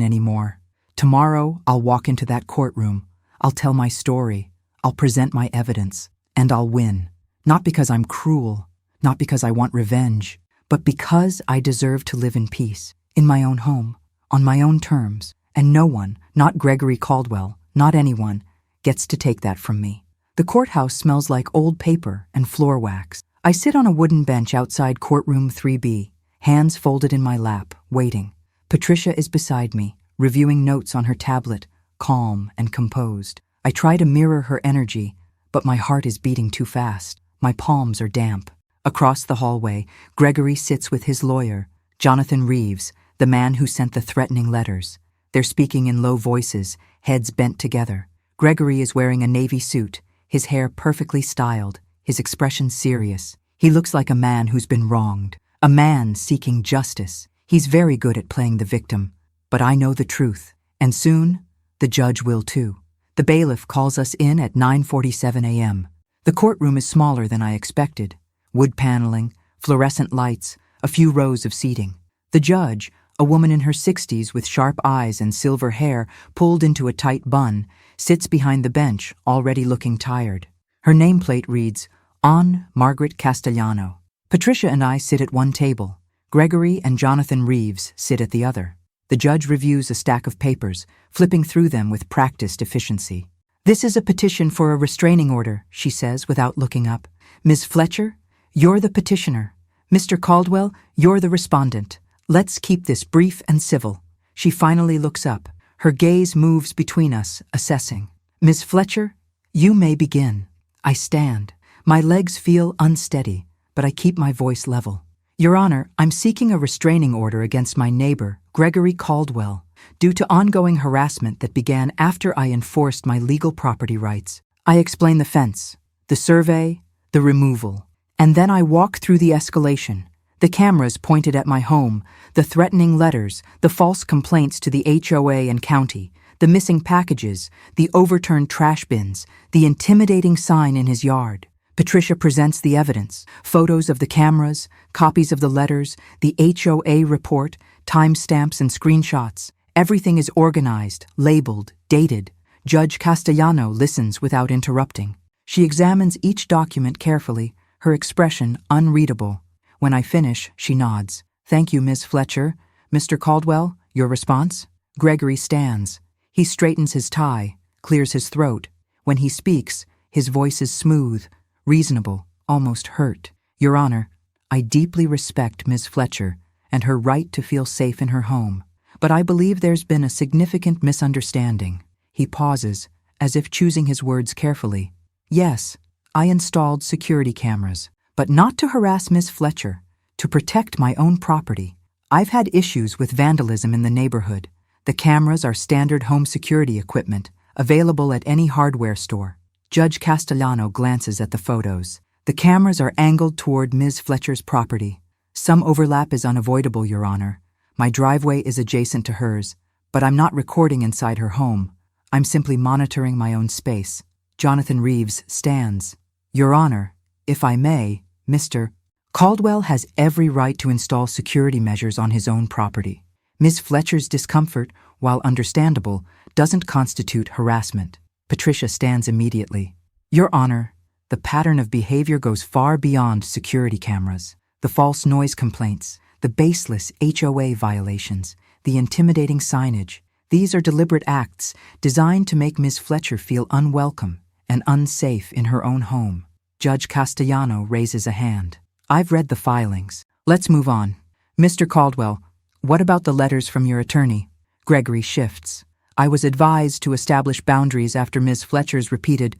anymore. Tomorrow, I'll walk into that courtroom. I'll tell my story. I'll present my evidence. And I'll win. Not because I'm cruel, not because I want revenge, but because I deserve to live in peace, in my own home, on my own terms, and no one, not Gregory Caldwell, not anyone, gets to take that from me. The courthouse smells like old paper and floor wax. I sit on a wooden bench outside courtroom 3B, hands folded in my lap, waiting. Patricia is beside me, reviewing notes on her tablet, calm and composed. I try to mirror her energy, but my heart is beating too fast. My palms are damp. Across the hallway, Gregory sits with his lawyer, Jonathan Reeves, the man who sent the threatening letters. They're speaking in low voices, heads bent together. Gregory is wearing a navy suit, his hair perfectly styled, his expression serious. He looks like a man who's been wronged, a man seeking justice. He's very good at playing the victim. But I know the truth, and soon, the judge will too. The bailiff calls us in at 9:47 a.m. The courtroom is smaller than I expected. Wood paneling, fluorescent lights, a few rows of seating. The judge, a woman in her 60s with sharp eyes and silver hair pulled into a tight bun, sits behind the bench, already looking tired. Her nameplate reads, On Margaret Castellano. Patricia and I sit at one table. Gregory and Jonathan Reeves sit at the other. The judge reviews a stack of papers, flipping through them with practiced efficiency. This is a petition for a restraining order, she says without looking up. Ms. Fletcher, you're the petitioner. Mr. Caldwell, you're the respondent. Let's keep this brief and civil. She finally looks up. Her gaze moves between us, assessing. Ms. Fletcher, you may begin. I stand. My legs feel unsteady, but I keep my voice level. Your Honor, I'm seeking a restraining order against my neighbor, Gregory Caldwell, due to ongoing harassment that began after I enforced my legal property rights. I explain the fence, the survey, the removal, and then I walk through the escalation. The cameras pointed at my home, the threatening letters, the false complaints to the HOA and county, the missing packages, the overturned trash bins, the intimidating sign in his yard. Patricia presents the evidence, photos of the cameras, copies of the letters, the HOA report, timestamps and screenshots. Everything is organized, labeled, dated. Judge Castellano listens without interrupting. She examines each document carefully, her expression unreadable. When I finish, she nods. Thank you, Ms. Fletcher. Mr. Caldwell, your response? Gregory stands. He straightens his tie, clears his throat. When he speaks, his voice is smooth, reasonable, almost hurt. Your Honor, I deeply respect Ms. Fletcher and her right to feel safe in her home, but I believe there's been a significant misunderstanding. He pauses, as if choosing his words carefully. Yes, I installed security cameras, but not to harass Ms. Fletcher, to protect my own property. I've had issues with vandalism in the neighborhood. The cameras are standard home security equipment, available at any hardware store. Judge Castellano glances at the photos. The cameras are angled toward Ms. Fletcher's property. Some overlap is unavoidable, Your Honor. My driveway is adjacent to hers, but I'm not recording inside her home. I'm simply monitoring my own space. Jonathan Reeves stands. Your Honor, if I may, Mr. Caldwell has every right to install security measures on his own property. Ms. Fletcher's discomfort, while understandable, doesn't constitute harassment. Patricia stands immediately. Your Honor, the pattern of behavior goes far beyond security cameras. The false noise complaints, the baseless HOA violations, the intimidating signage. These are deliberate acts designed to make Ms. Fletcher feel unwelcome and unsafe in her own home. Judge Castellano raises a hand. I've read the filings. Let's move on. Mr. Caldwell, what about the letters from your attorney? Gregory shifts. I was advised to establish boundaries after Ms. Fletcher's repeated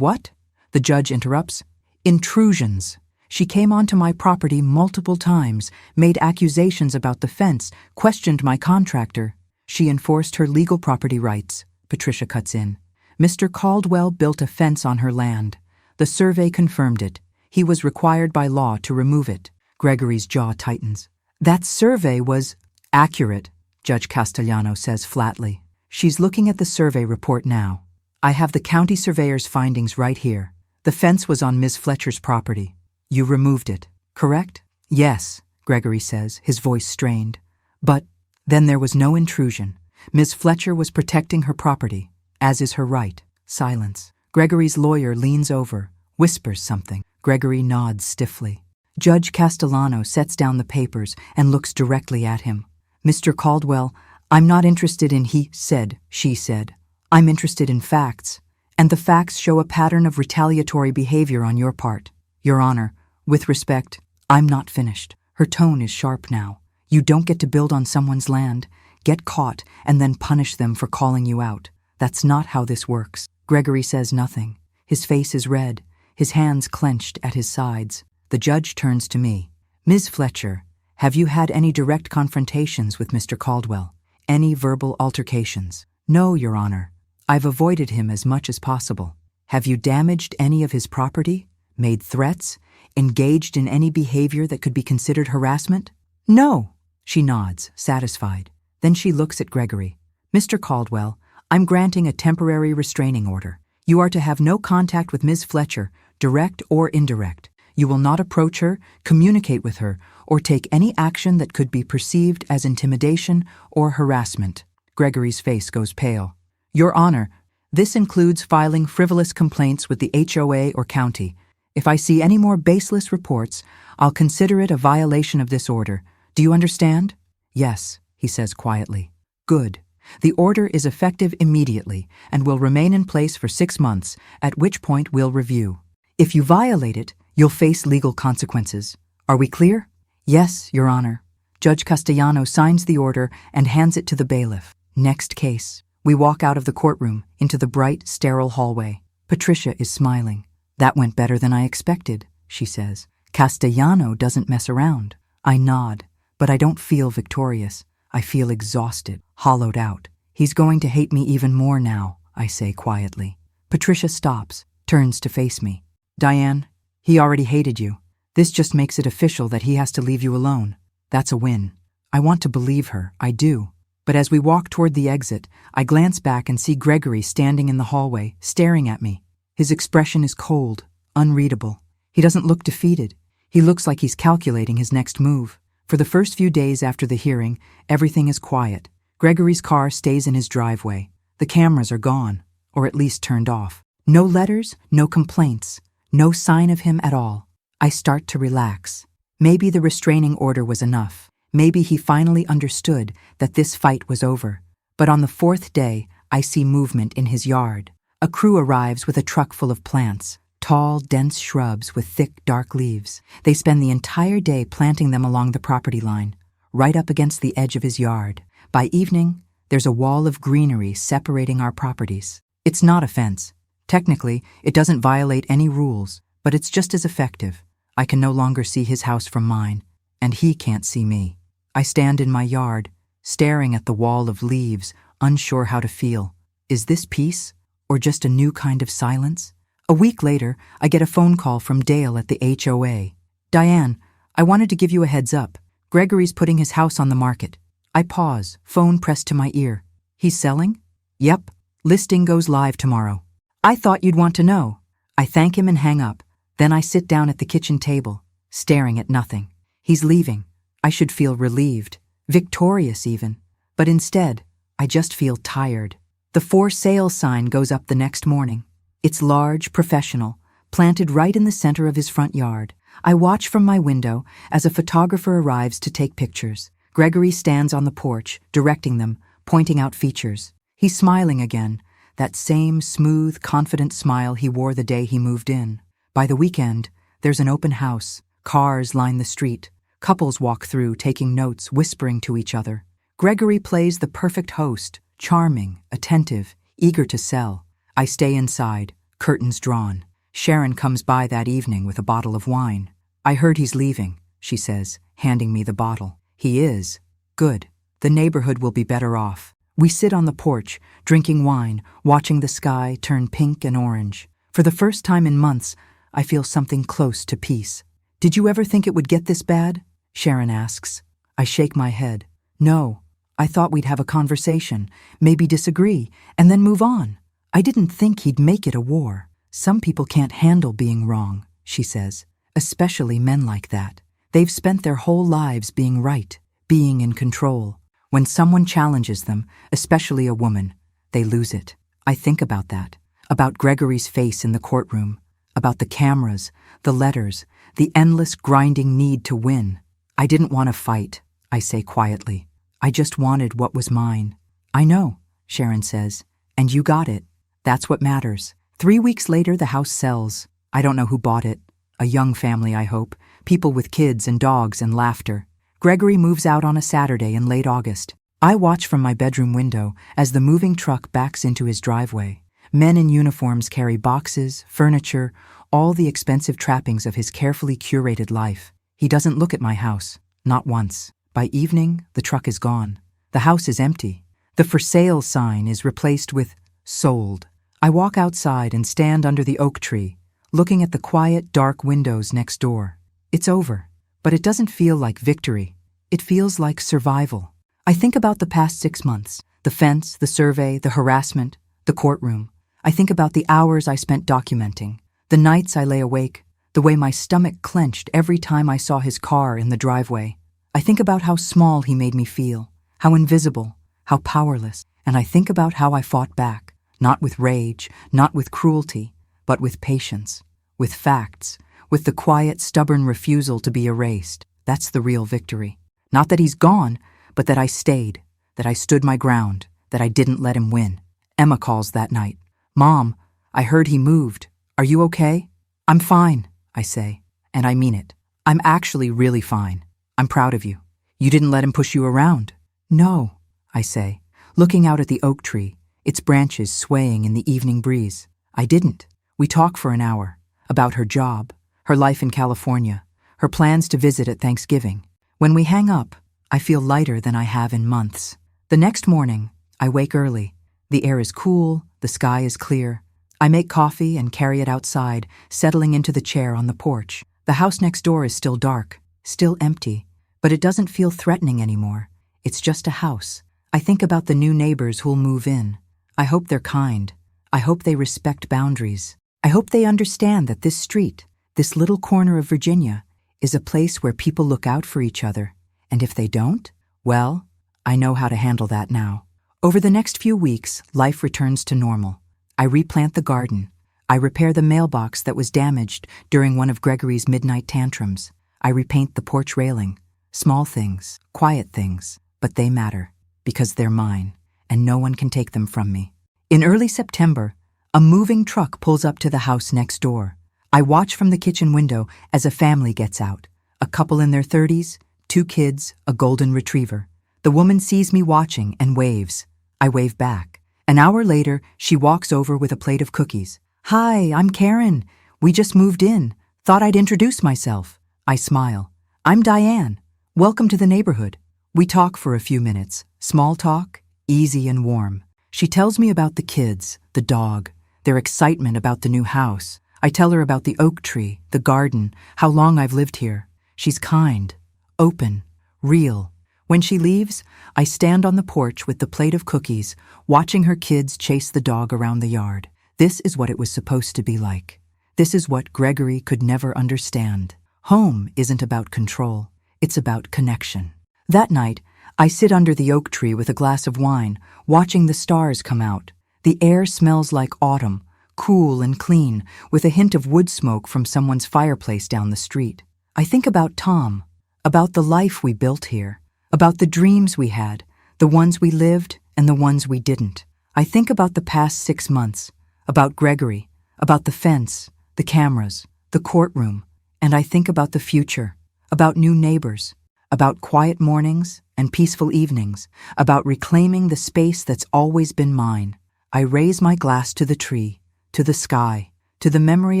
what? The judge interrupts. Intrusions. She came onto my property multiple times, made accusations about the fence, questioned my contractor. She enforced her legal property rights. Patricia cuts in. Mr. Caldwell built a fence on her land. The survey confirmed it. He was required by law to remove it. Gregory's jaw tightens. That survey was accurate, Judge Castellano says flatly. She's looking at the survey report now. I have the county surveyor's findings right here. The fence was on Ms. Fletcher's property. You removed it, correct? Yes, Gregory says, his voice strained. But then there was no intrusion. Ms. Fletcher was protecting her property, as is her right. Silence. Gregory's lawyer leans over, whispers something. Gregory nods stiffly. Judge Castellano sets down the papers and looks directly at him. Mr. Caldwell, I'm not interested in he said, she said. I'm interested in facts, and the facts show a pattern of retaliatory behavior on your part. Your Honor, with respect, I'm not finished. Her tone is sharp now. You don't get to build on someone's land, get caught, and then punish them for calling you out. That's not how this works. Gregory says nothing. His face is red, his hands clenched at his sides. The judge turns to me. Ms. Fletcher, have you had any direct confrontations with Mr. Caldwell? Any verbal altercations? No, Your Honor. I've avoided him as much as possible. Have you damaged any of his property? Made threats? Engaged in any behavior that could be considered harassment? No, she nods, satisfied. Then she looks at Gregory. Mr. Caldwell, I'm granting a temporary restraining order. You are to have no contact with Ms. Fletcher, direct or indirect. You will not approach her, communicate with her, or take any action that could be perceived as intimidation or harassment. Gregory's face goes pale. Your Honor, this includes filing frivolous complaints with the HOA or county. If I see any more baseless reports, I'll consider it a violation of this order. Do you understand? Yes, he says quietly. Good. The order is effective immediately and will remain in place for 6 months, at which point we'll review. If you violate it, you'll face legal consequences. Are we clear? Yes, Your Honor. Judge Castellano signs the order and hands it to the bailiff. Next case. We walk out of the courtroom into the bright, sterile hallway. Patricia is smiling. That went better than I expected, she says. Castellano doesn't mess around. I nod, but I don't feel victorious. I feel exhausted, hollowed out. He's going to hate me even more now, I say quietly. Patricia stops, turns to face me. Diane, he already hated you. This just makes it official that he has to leave you alone. That's a win. I want to believe her, I do. But as we walk toward the exit, I glance back and see Gregory standing in the hallway, staring at me. His expression is cold, unreadable. He doesn't look defeated. He looks like he's calculating his next move. For the first few days after the hearing, everything is quiet. Gregory's car stays in his driveway. The cameras are gone, or at least turned off. No letters, no complaints, no sign of him at all. I start to relax. Maybe the restraining order was enough. Maybe he finally understood that this fight was over. But on the 4th day, I see movement in his yard. A crew arrives with a truck full of plants. Tall, dense shrubs with thick, dark leaves. They spend the entire day planting them along the property line, right up against the edge of his yard. By evening, there's a wall of greenery separating our properties. It's not a fence. Technically, it doesn't violate any rules, but it's just as effective. I can no longer see his house from mine, and he can't see me. I stand in my yard, staring at the wall of leaves, unsure how to feel. Is this peace, or just a new kind of silence? A week later, I get a phone call from Dale at the HOA. Diane, I wanted to give you a heads up. Gregory's putting his house on the market. I pause, phone pressed to my ear. He's selling? Yep. Listing goes live tomorrow. I thought you'd want to know. I thank him and hang up. Then I sit down at the kitchen table, staring at nothing. He's leaving. I should feel relieved, victorious even. But instead, I just feel tired. The for sale sign goes up the next morning. It's large, professional, planted right in the center of his front yard. I watch from my window as a photographer arrives to take pictures. Gregory stands on the porch, directing them, pointing out features. He's smiling again, that same smooth, confident smile he wore the day he moved in. By the weekend, there's an open house. Cars line the street. Couples walk through, taking notes, whispering to each other. Gregory plays the perfect host, charming, attentive, eager to sell. I stay inside, curtains drawn. Sharon comes by that evening with a bottle of wine. I heard he's leaving, she says, handing me the bottle. He is. Good. The neighborhood will be better off. We sit on the porch, drinking wine, watching the sky turn pink and orange. For the first time in months, I feel something close to peace. Did you ever think it would get this bad? Sharon asks. I shake my head. No, I thought we'd have a conversation, maybe disagree, and then move on. I didn't think he'd make it a war. Some people can't handle being wrong, she says, especially men like that. They've spent their whole lives being right, being in control. When someone challenges them, especially a woman, they lose it. I think about that, about Gregory's face in the courtroom, about the cameras, the letters, the endless grinding need to win. I didn't want to fight, I say quietly. I just wanted what was mine. I know, Sharon says, and you got it. That's what matters. 3 weeks later, the house sells. I don't know who bought it. A young family, I hope. People with kids and dogs and laughter. Gregory moves out on a Saturday in late August. I watch from my bedroom window as the moving truck backs into his driveway. Men in uniforms carry boxes, furniture, all the expensive trappings of his carefully curated life. He doesn't look at my house, not once. By evening, the truck is gone. The house is empty. The for sale sign is replaced with sold. I walk outside and stand under the oak tree, looking at the quiet, dark windows next door. It's over, but it doesn't feel like victory. It feels like survival. I think about the past 6 months, the fence, the survey, the harassment, the courtroom. I think about the hours I spent documenting, the nights I lay awake, the way my stomach clenched every time I saw his car in the driveway. I think about how small he made me feel, how invisible, how powerless, and I think about how I fought back, not with rage, not with cruelty, but with patience, with facts, with the quiet, stubborn refusal to be erased. That's the real victory. Not that he's gone, but that I stayed, that I stood my ground, that I didn't let him win. Emma calls that night. Mom, I heard he moved. Are you okay? I'm fine, I say, and I mean it. I'm actually really fine. I'm proud of you. You didn't let him push you around. No, I say, looking out at the oak tree, its branches swaying in the evening breeze. I didn't. We talk for an hour, about her job, her life in California, her plans to visit at Thanksgiving. When we hang up, I feel lighter than I have in months. The next morning, I wake early. The air is cool, the sky is clear. I make coffee and carry it outside, settling into the chair on the porch. The house next door is still dark, still empty, but it doesn't feel threatening anymore. It's just a house. I think about the new neighbors who'll move in. I hope they're kind. I hope they respect boundaries. I hope they understand that this street, this little corner of Virginia, is a place where people look out for each other. And if they don't, well, I know how to handle that now. Over the next few weeks, life returns to normal. I replant the garden. I repair the mailbox that was damaged during one of Gregory's midnight tantrums. I repaint the porch railing. Small things, quiet things, but they matter because they're mine, and no one can take them from me. In early September, a moving truck pulls up to the house next door. I watch from the kitchen window as a family gets out. A couple in their 30s, 2 kids, a golden retriever. The woman sees me watching and waves. I wave back. An hour later, she walks over with a plate of cookies. Hi, I'm Karen. We just moved in. Thought I'd introduce myself. I smile. I'm Diane. Welcome to the neighborhood. We talk for a few minutes. Small talk, easy and warm. She tells me about the kids, the dog, their excitement about the new house. I tell her about the oak tree, the garden, how long I've lived here. She's kind, open, real. When she leaves, I stand on the porch with the plate of cookies, watching her kids chase the dog around the yard. This is what it was supposed to be like. This is what Gregory could never understand. Home isn't about control. It's about connection. That night, I sit under the oak tree with a glass of wine, watching the stars come out. The air smells like autumn, cool and clean, with a hint of wood smoke from someone's fireplace down the street. I think about Tom, about the life we built here, about the dreams we had, the ones we lived and the ones we didn't. I think about the past 6 months, about Gregory, about the fence, the cameras, the courtroom, and I think about the future, about new neighbors, about quiet mornings and peaceful evenings, about reclaiming the space that's always been mine. I raise my glass to the tree, to the sky, to the memory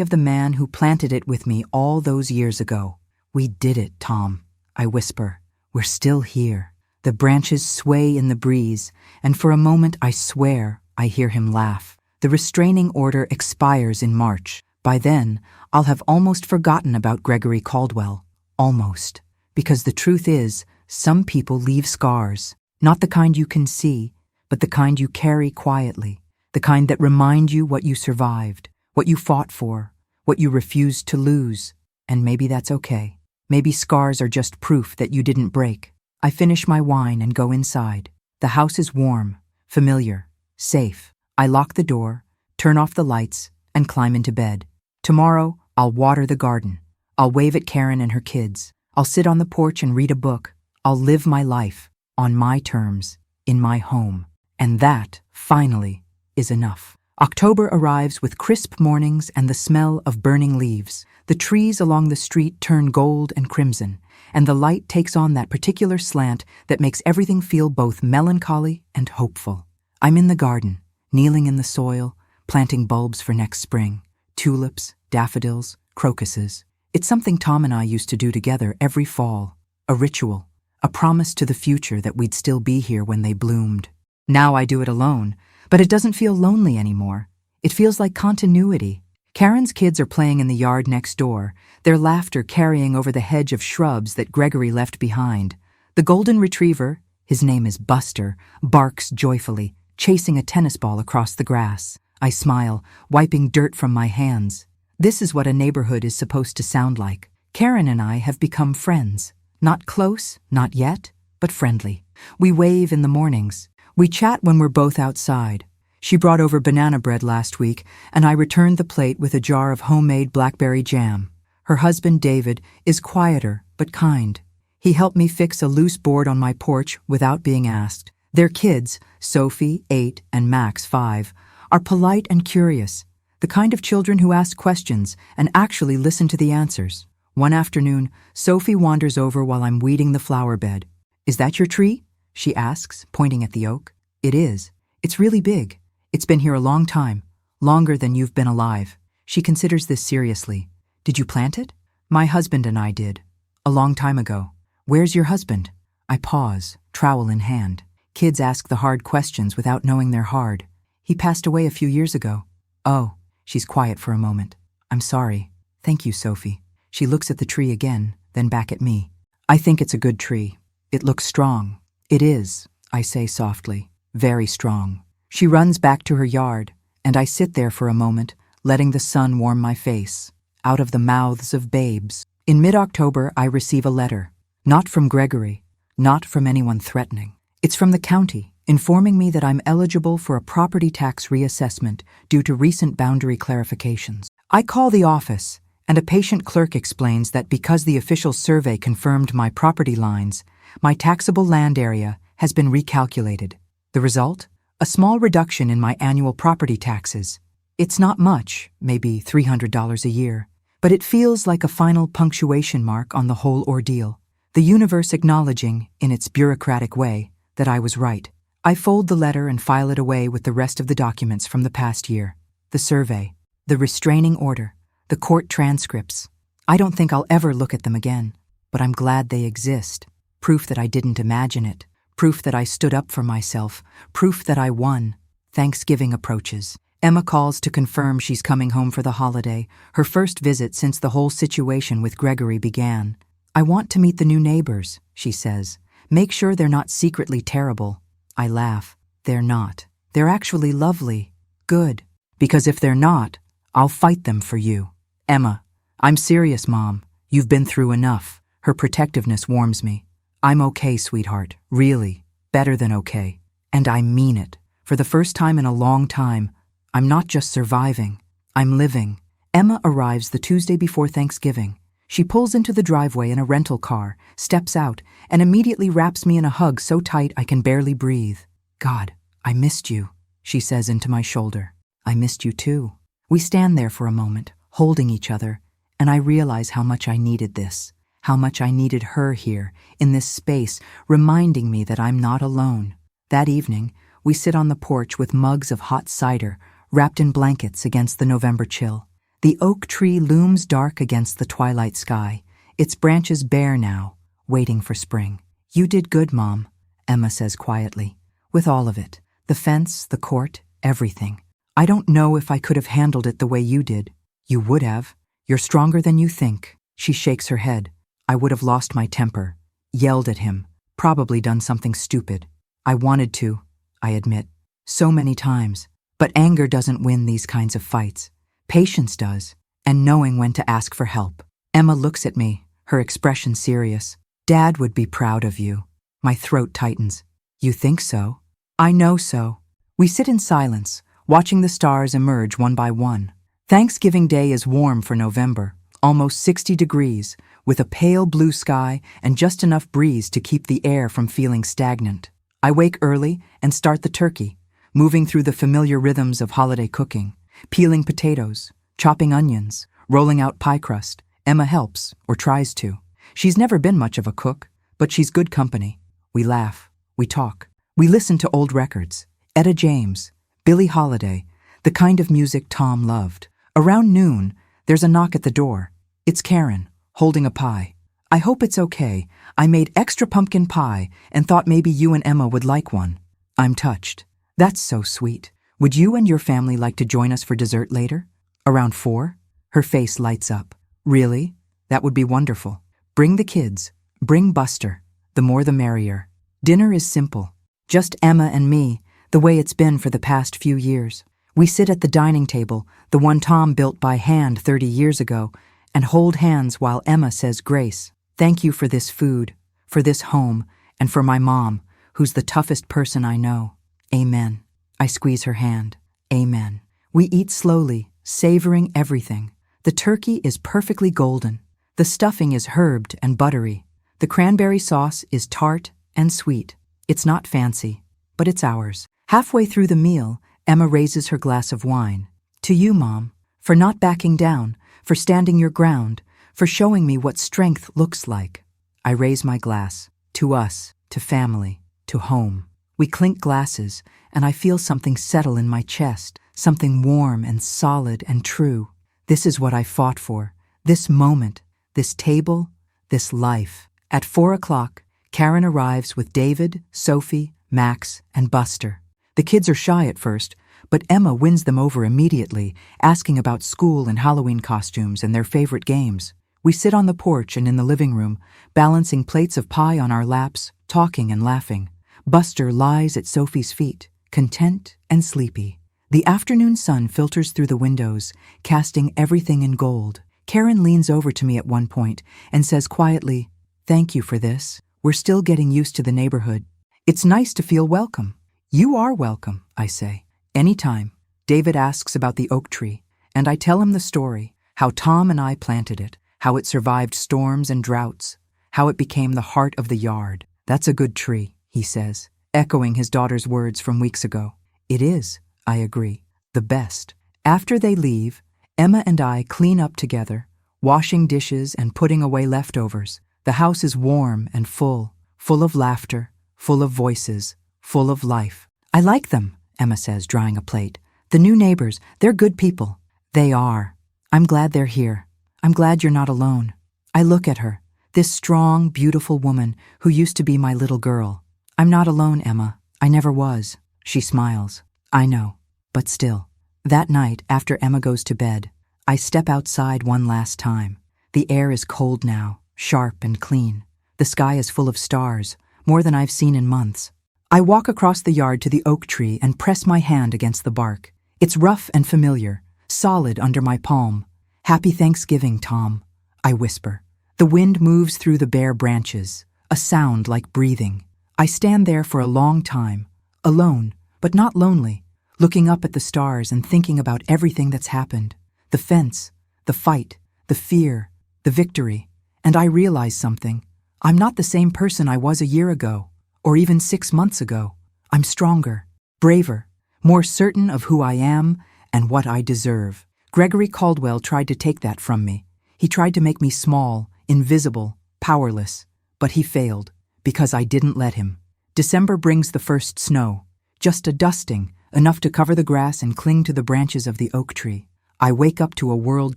of the man who planted it with me all those years ago. We did it, Tom, I whisper. We're still here. The branches sway in the breeze, and for a moment I swear I hear him laugh. The restraining order expires in March. By then, I'll have almost forgotten about Gregory Caldwell. Almost. Because the truth is, some people leave scars. Not the kind you can see, but the kind you carry quietly. The kind that remind you what you survived, what you fought for, what you refused to lose. And maybe that's okay. Maybe scars are just proof that you didn't break. I finish my wine and go inside. The house is warm, familiar, safe. I lock the door, turn off the lights, and climb into bed. Tomorrow, I'll water the garden. I'll wave at Karen and her kids. I'll sit on the porch and read a book. I'll live my life, on my terms, in my home. And that, finally, is enough. October arrives with crisp mornings and the smell of burning leaves. The trees along the street turn gold and crimson, and the light takes on that particular slant that makes everything feel both melancholy and hopeful. I'm in the garden, kneeling in the soil, planting bulbs for next spring. Tulips, daffodils, crocuses. It's something Tom and I used to do together every fall. A ritual, a promise to the future that we'd still be here when they bloomed. Now I do it alone, but it doesn't feel lonely anymore. It feels like continuity. Karen's kids are playing in the yard next door, their laughter carrying over the hedge of shrubs that Gregory left behind. The golden retriever, his name is Buster, barks joyfully, chasing a tennis ball across the grass. I smile, wiping dirt from my hands. This is what a neighborhood is supposed to sound like. Karen and I have become friends. Not close, not yet, but friendly. We wave in the mornings. We chat when we're both outside. She brought over banana bread last week, and I returned the plate with a jar of homemade blackberry jam. Her husband, David, is quieter but kind. He helped me fix a loose board on my porch without being asked. Their kids, Sophie, 8, and Max, 5, are polite and curious, the kind of children who ask questions and actually listen to the answers. One afternoon, Sophie wanders over while I'm weeding the flower bed. "Is that your tree?" she asks, pointing at the oak. "It is. It's really big. It's been here a long time, longer than you've been alive." She considers this seriously. "Did you plant it?" "My husband and I did. A long time ago." "Where's your husband?" I pause, trowel in hand. Kids ask the hard questions without knowing they're hard. "He passed away a few years ago." "Oh." She's quiet for a moment. "I'm sorry." "Thank you, Sophie." She looks at the tree again, then back at me. "I think it's a good tree. It looks strong." "It is," I say softly. "Very strong." She runs back to her yard, and I sit there for a moment, letting the sun warm my face. Out of the mouths of babes. In mid-October, I receive a letter. Not from Gregory, not from anyone threatening. It's from the county, informing me that I'm eligible for a property tax reassessment due to recent boundary clarifications. I call the office, and a patient clerk explains that because the official survey confirmed my property lines, my taxable land area has been recalculated. The result? A small reduction in my annual property taxes. It's not much, maybe $300 a year, but it feels like a final punctuation mark on the whole ordeal. The universe acknowledging, in its bureaucratic way, that I was right. I fold the letter and file it away with the rest of the documents from the past year. The survey, the restraining order, the court transcripts. I don't think I'll ever look at them again, but I'm glad they exist. Proof that I didn't imagine it. Proof that I stood up for myself. Proof that I won. Thanksgiving approaches. Emma calls to confirm she's coming home for the holiday, her first visit since the whole situation with Gregory began. "I want to meet the new neighbors," she says. "Make sure they're not secretly terrible." I laugh. "They're not. They're actually lovely. Good. Because if they're not, I'll fight them for you." "Emma, I'm serious, Mom. You've been through enough." Her protectiveness warms me. "I'm okay, sweetheart. Really. Better than okay. And I mean it. For the first time in a long time, I'm not just surviving. I'm living." Emma arrives the Tuesday before Thanksgiving. She pulls into the driveway in a rental car, steps out, and immediately wraps me in a hug so tight I can barely breathe. "God, I missed you," she says into my shoulder. "I missed you too." We stand there for a moment, holding each other, and I realize how much I needed this, how much I needed her here, in this space, reminding me that I'm not alone. That evening, we sit on the porch with mugs of hot cider, wrapped in blankets against the November chill. The oak tree looms dark against the twilight sky, its branches bare now, waiting for spring. "You did good, Mom," Emma says quietly. "With all of it. The fence, the court, everything. I don't know if I could have handled it the way you did." "You would have. You're stronger than you think." She shakes her head. "I would have lost my temper, yelled at him, probably done something stupid. I wanted to, I admit, so many times. But anger doesn't win these kinds of fights. Patience does, and knowing when to ask for help. Emma looks at me, her expression serious. Dad would be proud of you. My throat tightens. You think so? I know so. We sit in silence, watching the stars emerge one by one. Thanksgiving Day is warm for November, almost 60 degrees, with a pale blue sky and just enough breeze to keep the air from feeling stagnant. I wake early and start the turkey, moving through the familiar rhythms of holiday cooking, peeling potatoes, chopping onions, rolling out pie crust. Emma helps, or tries to. She's never been much of a cook, but she's good company. We laugh, we talk, we listen to old records. Etta James, Billie Holiday, the kind of music Tom loved. Around noon, there's a knock at the door. It's Karen, holding a pie. I hope it's okay. I made extra pumpkin pie and thought maybe you and Emma would like one. I'm touched. That's so sweet. Would you and your family like to join us for dessert later? Around 4? Her face lights up. Really? That would be wonderful. Bring the kids. Bring Buster. The more the merrier. Dinner is simple. Just Emma and me, the way it's been for the past few years. We sit at the dining table, the one Tom built by hand 30 years ago, and hold hands while Emma says grace. Thank you for this food, for this home, and for my mom, who's the toughest person I know. Amen. I squeeze her hand. Amen. We eat slowly, savoring everything. The turkey is perfectly golden. The stuffing is herbed and buttery. The cranberry sauce is tart and sweet. It's not fancy, but it's ours. Halfway through the meal, Emma raises her glass of wine. To you, Mom, for not backing down, for standing your ground, for showing me what strength looks like. I raise my glass. To us, to family, to home. We clink glasses, and I feel something settle in my chest, something warm and solid and true. This is what I fought for. This moment, this table, this life. At 4 o'clock, Karen arrives with David, Sophie, Max, and Buster. The kids are shy at first, but Emma wins them over immediately, asking about school and Halloween costumes and their favorite games. We sit on the porch and in the living room, balancing plates of pie on our laps, talking and laughing. Buster lies at Sophie's feet, content and sleepy. The afternoon sun filters through the windows, casting everything in gold. Karen leans over to me at one point and says quietly, "Thank you for this. We're still getting used to the neighborhood. It's nice to feel welcome." "You are welcome," I say. "Anytime." David asks about the oak tree, and I tell him the story, how Tom and I planted it, how it survived storms and droughts, how it became the heart of the yard. "That's a good tree," he says, echoing his daughter's words from weeks ago. "It is," I agree. "The best." After they leave, Emma and I clean up together, washing dishes and putting away leftovers. The house is warm and full of laughter, full of voices, full of life. "I like them," Emma says, drying a plate. "The new neighbors, they're good people." "They are. I'm glad they're here. I'm glad you're not alone." I look at her, this strong, beautiful woman who used to be my little girl. "I'm not alone, Emma. I never was." She smiles. "I know, but still." That night, after Emma goes to bed, I step outside one last time. The air is cold now, sharp and clean. The sky is full of stars, more than I've seen in months. I walk across the yard to the oak tree and press my hand against the bark. It's rough and familiar, solid under my palm. "Happy Thanksgiving, Tom," I whisper. The wind moves through the bare branches, a sound like breathing. I stand there for a long time, alone, but not lonely, looking up at the stars and thinking about everything that's happened. The fence, the fight, the fear, the victory. And I realize something. I'm not the same person I was a year ago, or even 6 months ago. I'm stronger, braver, more certain of who I am and what I deserve. Gregory Caldwell tried to take that from me. He tried to make me small, invisible, powerless, but he failed, because I didn't let him. December brings the first snow, just a dusting, enough to cover the grass and cling to the branches of the oak tree. I wake up to a world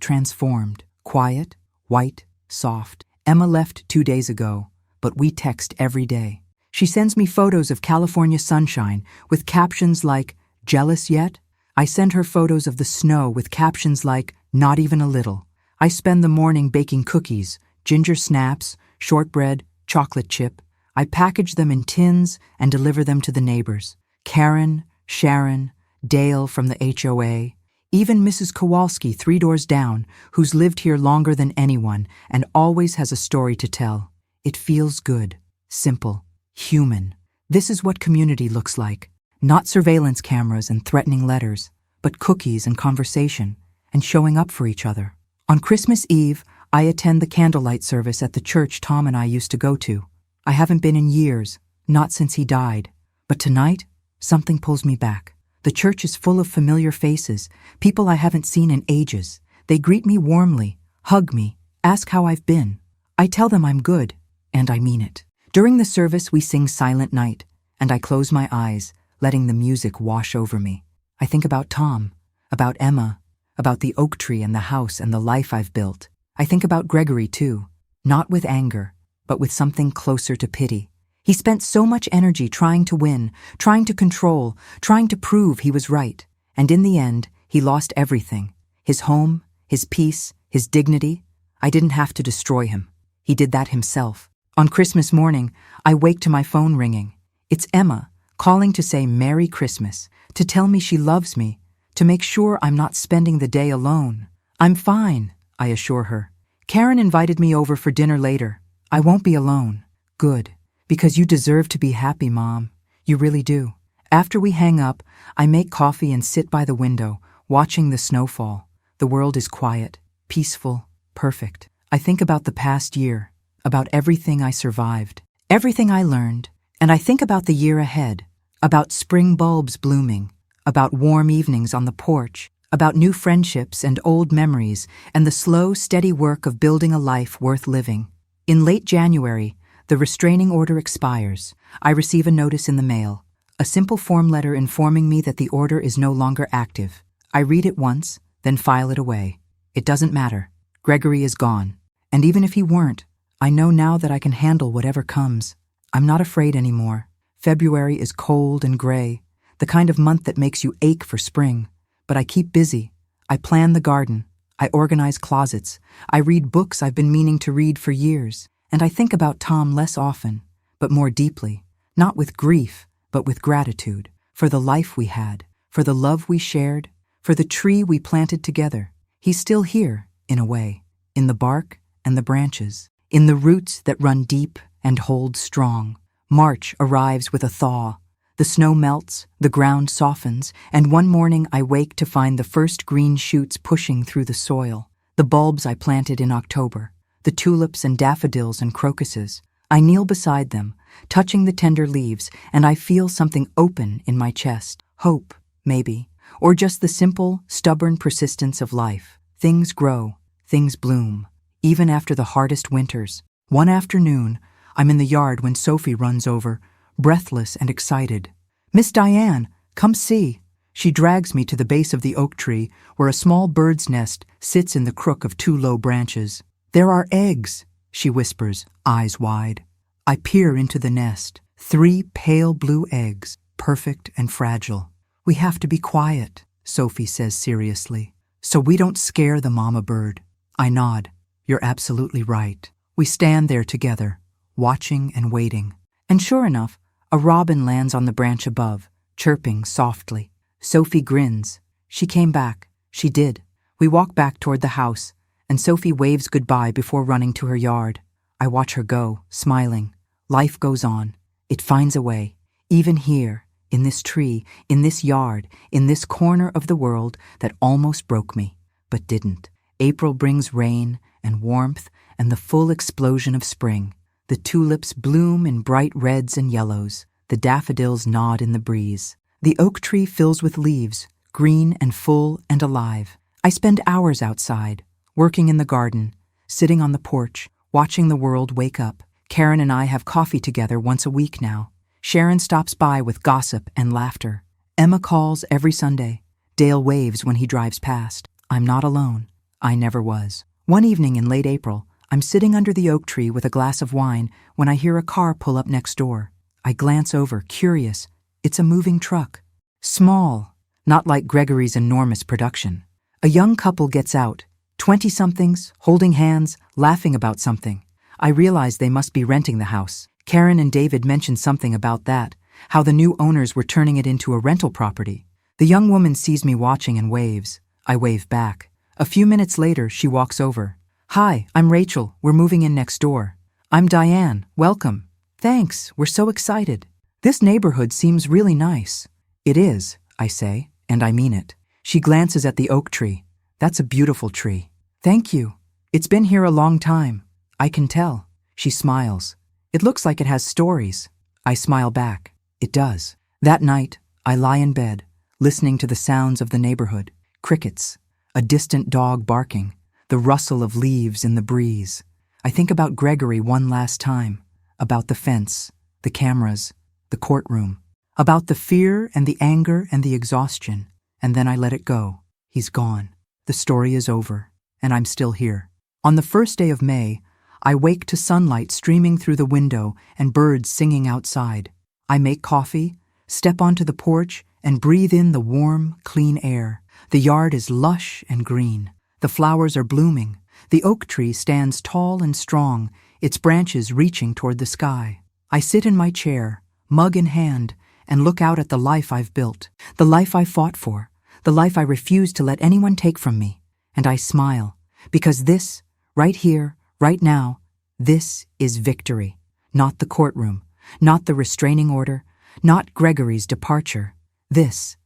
transformed, quiet, white, soft. Emma left 2 days ago, but we text every day. She sends me photos of California sunshine with captions like, "Jealous yet?" I send her photos of the snow with captions like, "Not even a little." I spend the morning baking cookies, ginger snaps, shortbread, chocolate chip. I package them in tins and deliver them to the neighbors. Karen, Sharon, Dale from the HOA. Even Mrs. Kowalski, 3 doors down, who's lived here longer than anyone and always has a story to tell. It feels good, simple, human. This is what community looks like. Not surveillance cameras and threatening letters, but cookies and conversation, and showing up for each other. On Christmas Eve, I attend the candlelight service at the church Tom and I used to go to. I haven't been in years, not since he died. But tonight, something pulls me back. The church is full of familiar faces, people I haven't seen in ages. They greet me warmly, hug me, ask how I've been. I tell them I'm good, and I mean it. During the service, we sing Silent Night, and I close my eyes, letting the music wash over me. I think about Tom, about Emma, about the oak tree and the house and the life I've built. I think about Gregory, too, not with anger, but with something closer to pity. He spent so much energy trying to win, trying to control, trying to prove he was right. And in the end, he lost everything. His home, his peace, his dignity. I didn't have to destroy him. He did that himself. On Christmas morning, I wake to my phone ringing. It's Emma, calling to say Merry Christmas, to tell me she loves me, to make sure I'm not spending the day alone. I'm fine, I assure her. Karen invited me over for dinner later. I won't be alone. Good. Because you deserve to be happy, Mom. You really do. After we hang up, I make coffee and sit by the window, watching the snow fall. The world is quiet, peaceful, perfect. I think about the past year, about everything I survived, everything I learned, and I think about the year ahead, about spring bulbs blooming, about warm evenings on the porch, about new friendships and old memories, and the slow, steady work of building a life worth living. In late January, the restraining order expires. I receive a notice in the mail, a simple form letter informing me that the order is no longer active. I read it once, then file it away. It doesn't matter. Gregory is gone. And even if he weren't, I know now that I can handle whatever comes. I'm not afraid anymore. February is cold and gray, the kind of month that makes you ache for spring. But I keep busy. I plan the garden. I organize closets. I read books I've been meaning to read for years. And I think about Tom less often, but more deeply, not with grief, but with gratitude, for the life we had, for the love we shared, for the tree we planted together. He's still here, in a way, in the bark and the branches, in the roots that run deep and hold strong. March arrives with a thaw. The snow melts, the ground softens, and one morning I wake to find the first green shoots pushing through the soil, the bulbs I planted in October. The tulips and daffodils and crocuses. I kneel beside them, touching the tender leaves, and I feel something open in my chest. Hope, maybe, or just the simple, stubborn persistence of life. Things grow, things bloom, even after the hardest winters. One afternoon, I'm in the yard when Sophie runs over, breathless and excited. "Miss Diane, come see." She drags me to the base of the oak tree, where a small bird's nest sits in the crook of 2 low branches. "There are eggs," she whispers, eyes wide. I peer into the nest. 3 pale blue eggs, perfect and fragile. "We have to be quiet," Sophie says seriously, "so we don't scare the mama bird." I nod. You're absolutely right. We stand there together, watching and waiting. And sure enough, a robin lands on the branch above, chirping softly. Sophie grins. She came back. She did. We walk back toward the house, and Sophie waves goodbye before running to her yard. I watch her go, smiling. Life goes on. It finds a way. Even here, in this tree, in this yard, in this corner of the world that almost broke me, but didn't. April brings rain and warmth and the full explosion of spring. The tulips bloom in bright reds and yellows. The daffodils nod in the breeze. The oak tree fills with leaves, green and full and alive. I spend hours outside, working in the garden, sitting on the porch, watching the world wake up. Karen and I have coffee together once a week now. Sharon stops by with gossip and laughter. Emma calls every Sunday. Dale waves when he drives past. I'm not alone. I never was. One evening in late April, I'm sitting under the oak tree with a glass of wine when I hear a car pull up next door. I glance over, curious. It's a moving truck. Small, not like Gregory's enormous production. A young couple gets out. 20-somethings, holding hands, laughing about something. I realize they must be renting the house. Karen and David mentioned something about that, how the new owners were turning it into a rental property. The young woman sees me watching and waves. I wave back. A few minutes later, she walks over. Hi, I'm Rachel. We're moving in next door. I'm Diane. Welcome. Thanks. We're so excited. This neighborhood seems really nice. It is, I say, and I mean it. She glances at the oak tree. That's a beautiful tree. Thank you. It's been here a long time. I can tell. She smiles. It looks like it has stories. I smile back. It does. That night, I lie in bed, listening to the sounds of the neighborhood. Crickets, a distant dog barking, the rustle of leaves in the breeze. I think about Gregory one last time, about the fence, the cameras, the courtroom, about the fear and the anger and the exhaustion, and then I let it go. He's gone. The story is over, and I'm still here. On the first day of May, I wake to sunlight streaming through the window and birds singing outside. I make coffee, step onto the porch, and breathe in the warm, clean air. The yard is lush and green. The flowers are blooming. The oak tree stands tall and strong, its branches reaching toward the sky. I sit in my chair, mug in hand, and look out at the life I've built, the life I fought for, the life I refuse to let anyone take from me. And I smile, because this, right here, right now, this is victory. Not the courtroom, not the restraining order, not Gregory's departure. This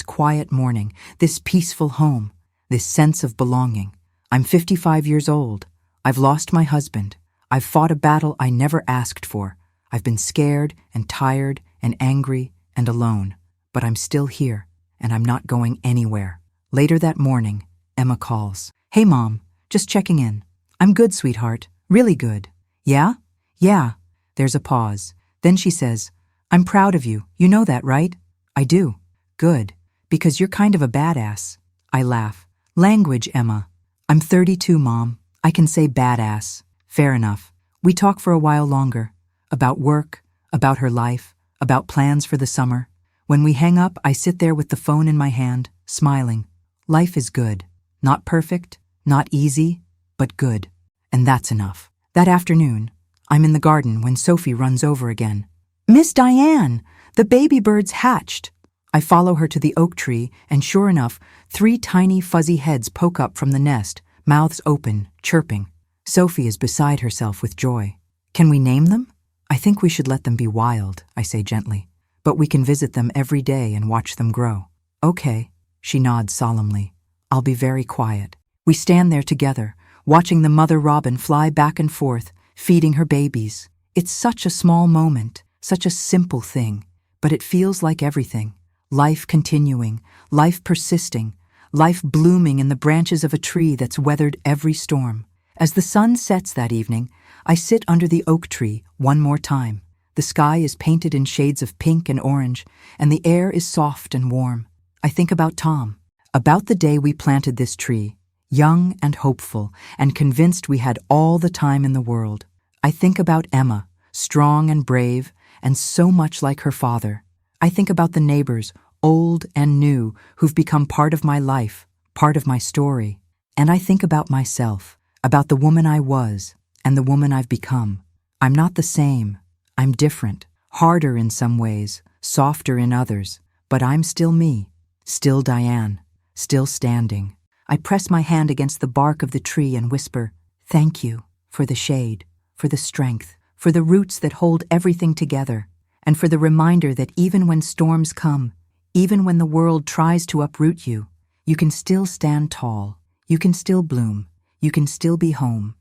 quiet morning, this peaceful home, this sense of belonging. I'm 55 years old. I've lost my husband. I've fought a battle I never asked for. I've been scared and tired and angry and alone. But I'm still here, and I'm not going anywhere. Later that morning, Emma calls. Hey, Mom, just checking in. I'm good, sweetheart. Really good. Yeah? Yeah. There's a pause. Then she says, I'm proud of you. You know that, right? I do. Good. Because you're kind of a badass. I laugh. Language, Emma. I'm 32, Mom. I can say badass. Fair enough. We talk for a while longer. About work, about her life, about plans for the summer. When we hang up, I sit there with the phone in my hand, smiling. Life is good. Not perfect, not easy, but good. And that's enough. That afternoon, I'm in the garden when Sophie runs over again. Miss Diane, the baby bird's hatched. I follow her to the oak tree, and sure enough, 3 tiny fuzzy heads poke up from the nest, mouths open, chirping. Sophie is beside herself with joy. Can we name them? I think we should let them be wild, I say gently. But we can visit them every day and watch them grow. Okay, she nods solemnly. I'll be very quiet. We stand there together, watching the mother robin fly back and forth, feeding her babies. It's such a small moment, such a simple thing, but it feels like everything. Life continuing, life persisting, life blooming in the branches of a tree that's weathered every storm. As the sun sets that evening, I sit under the oak tree one more time. The sky is painted in shades of pink and orange, and the air is soft and warm. I think about Tom, about the day we planted this tree, young and hopeful, and convinced we had all the time in the world. I think about Emma, strong and brave, and so much like her father. I think about the neighbors, old and new, who've become part of my life, part of my story. And I think about myself, about the woman I was, and the woman I've become. I'm not the same. I'm different, harder in some ways, softer in others, but I'm still me, still Diane, still standing. I press my hand against the bark of the tree and whisper, thank you for the shade, for the strength, for the roots that hold everything together, and for the reminder that even when storms come, even when the world tries to uproot you, you can still stand tall, you can still bloom, you can still be home.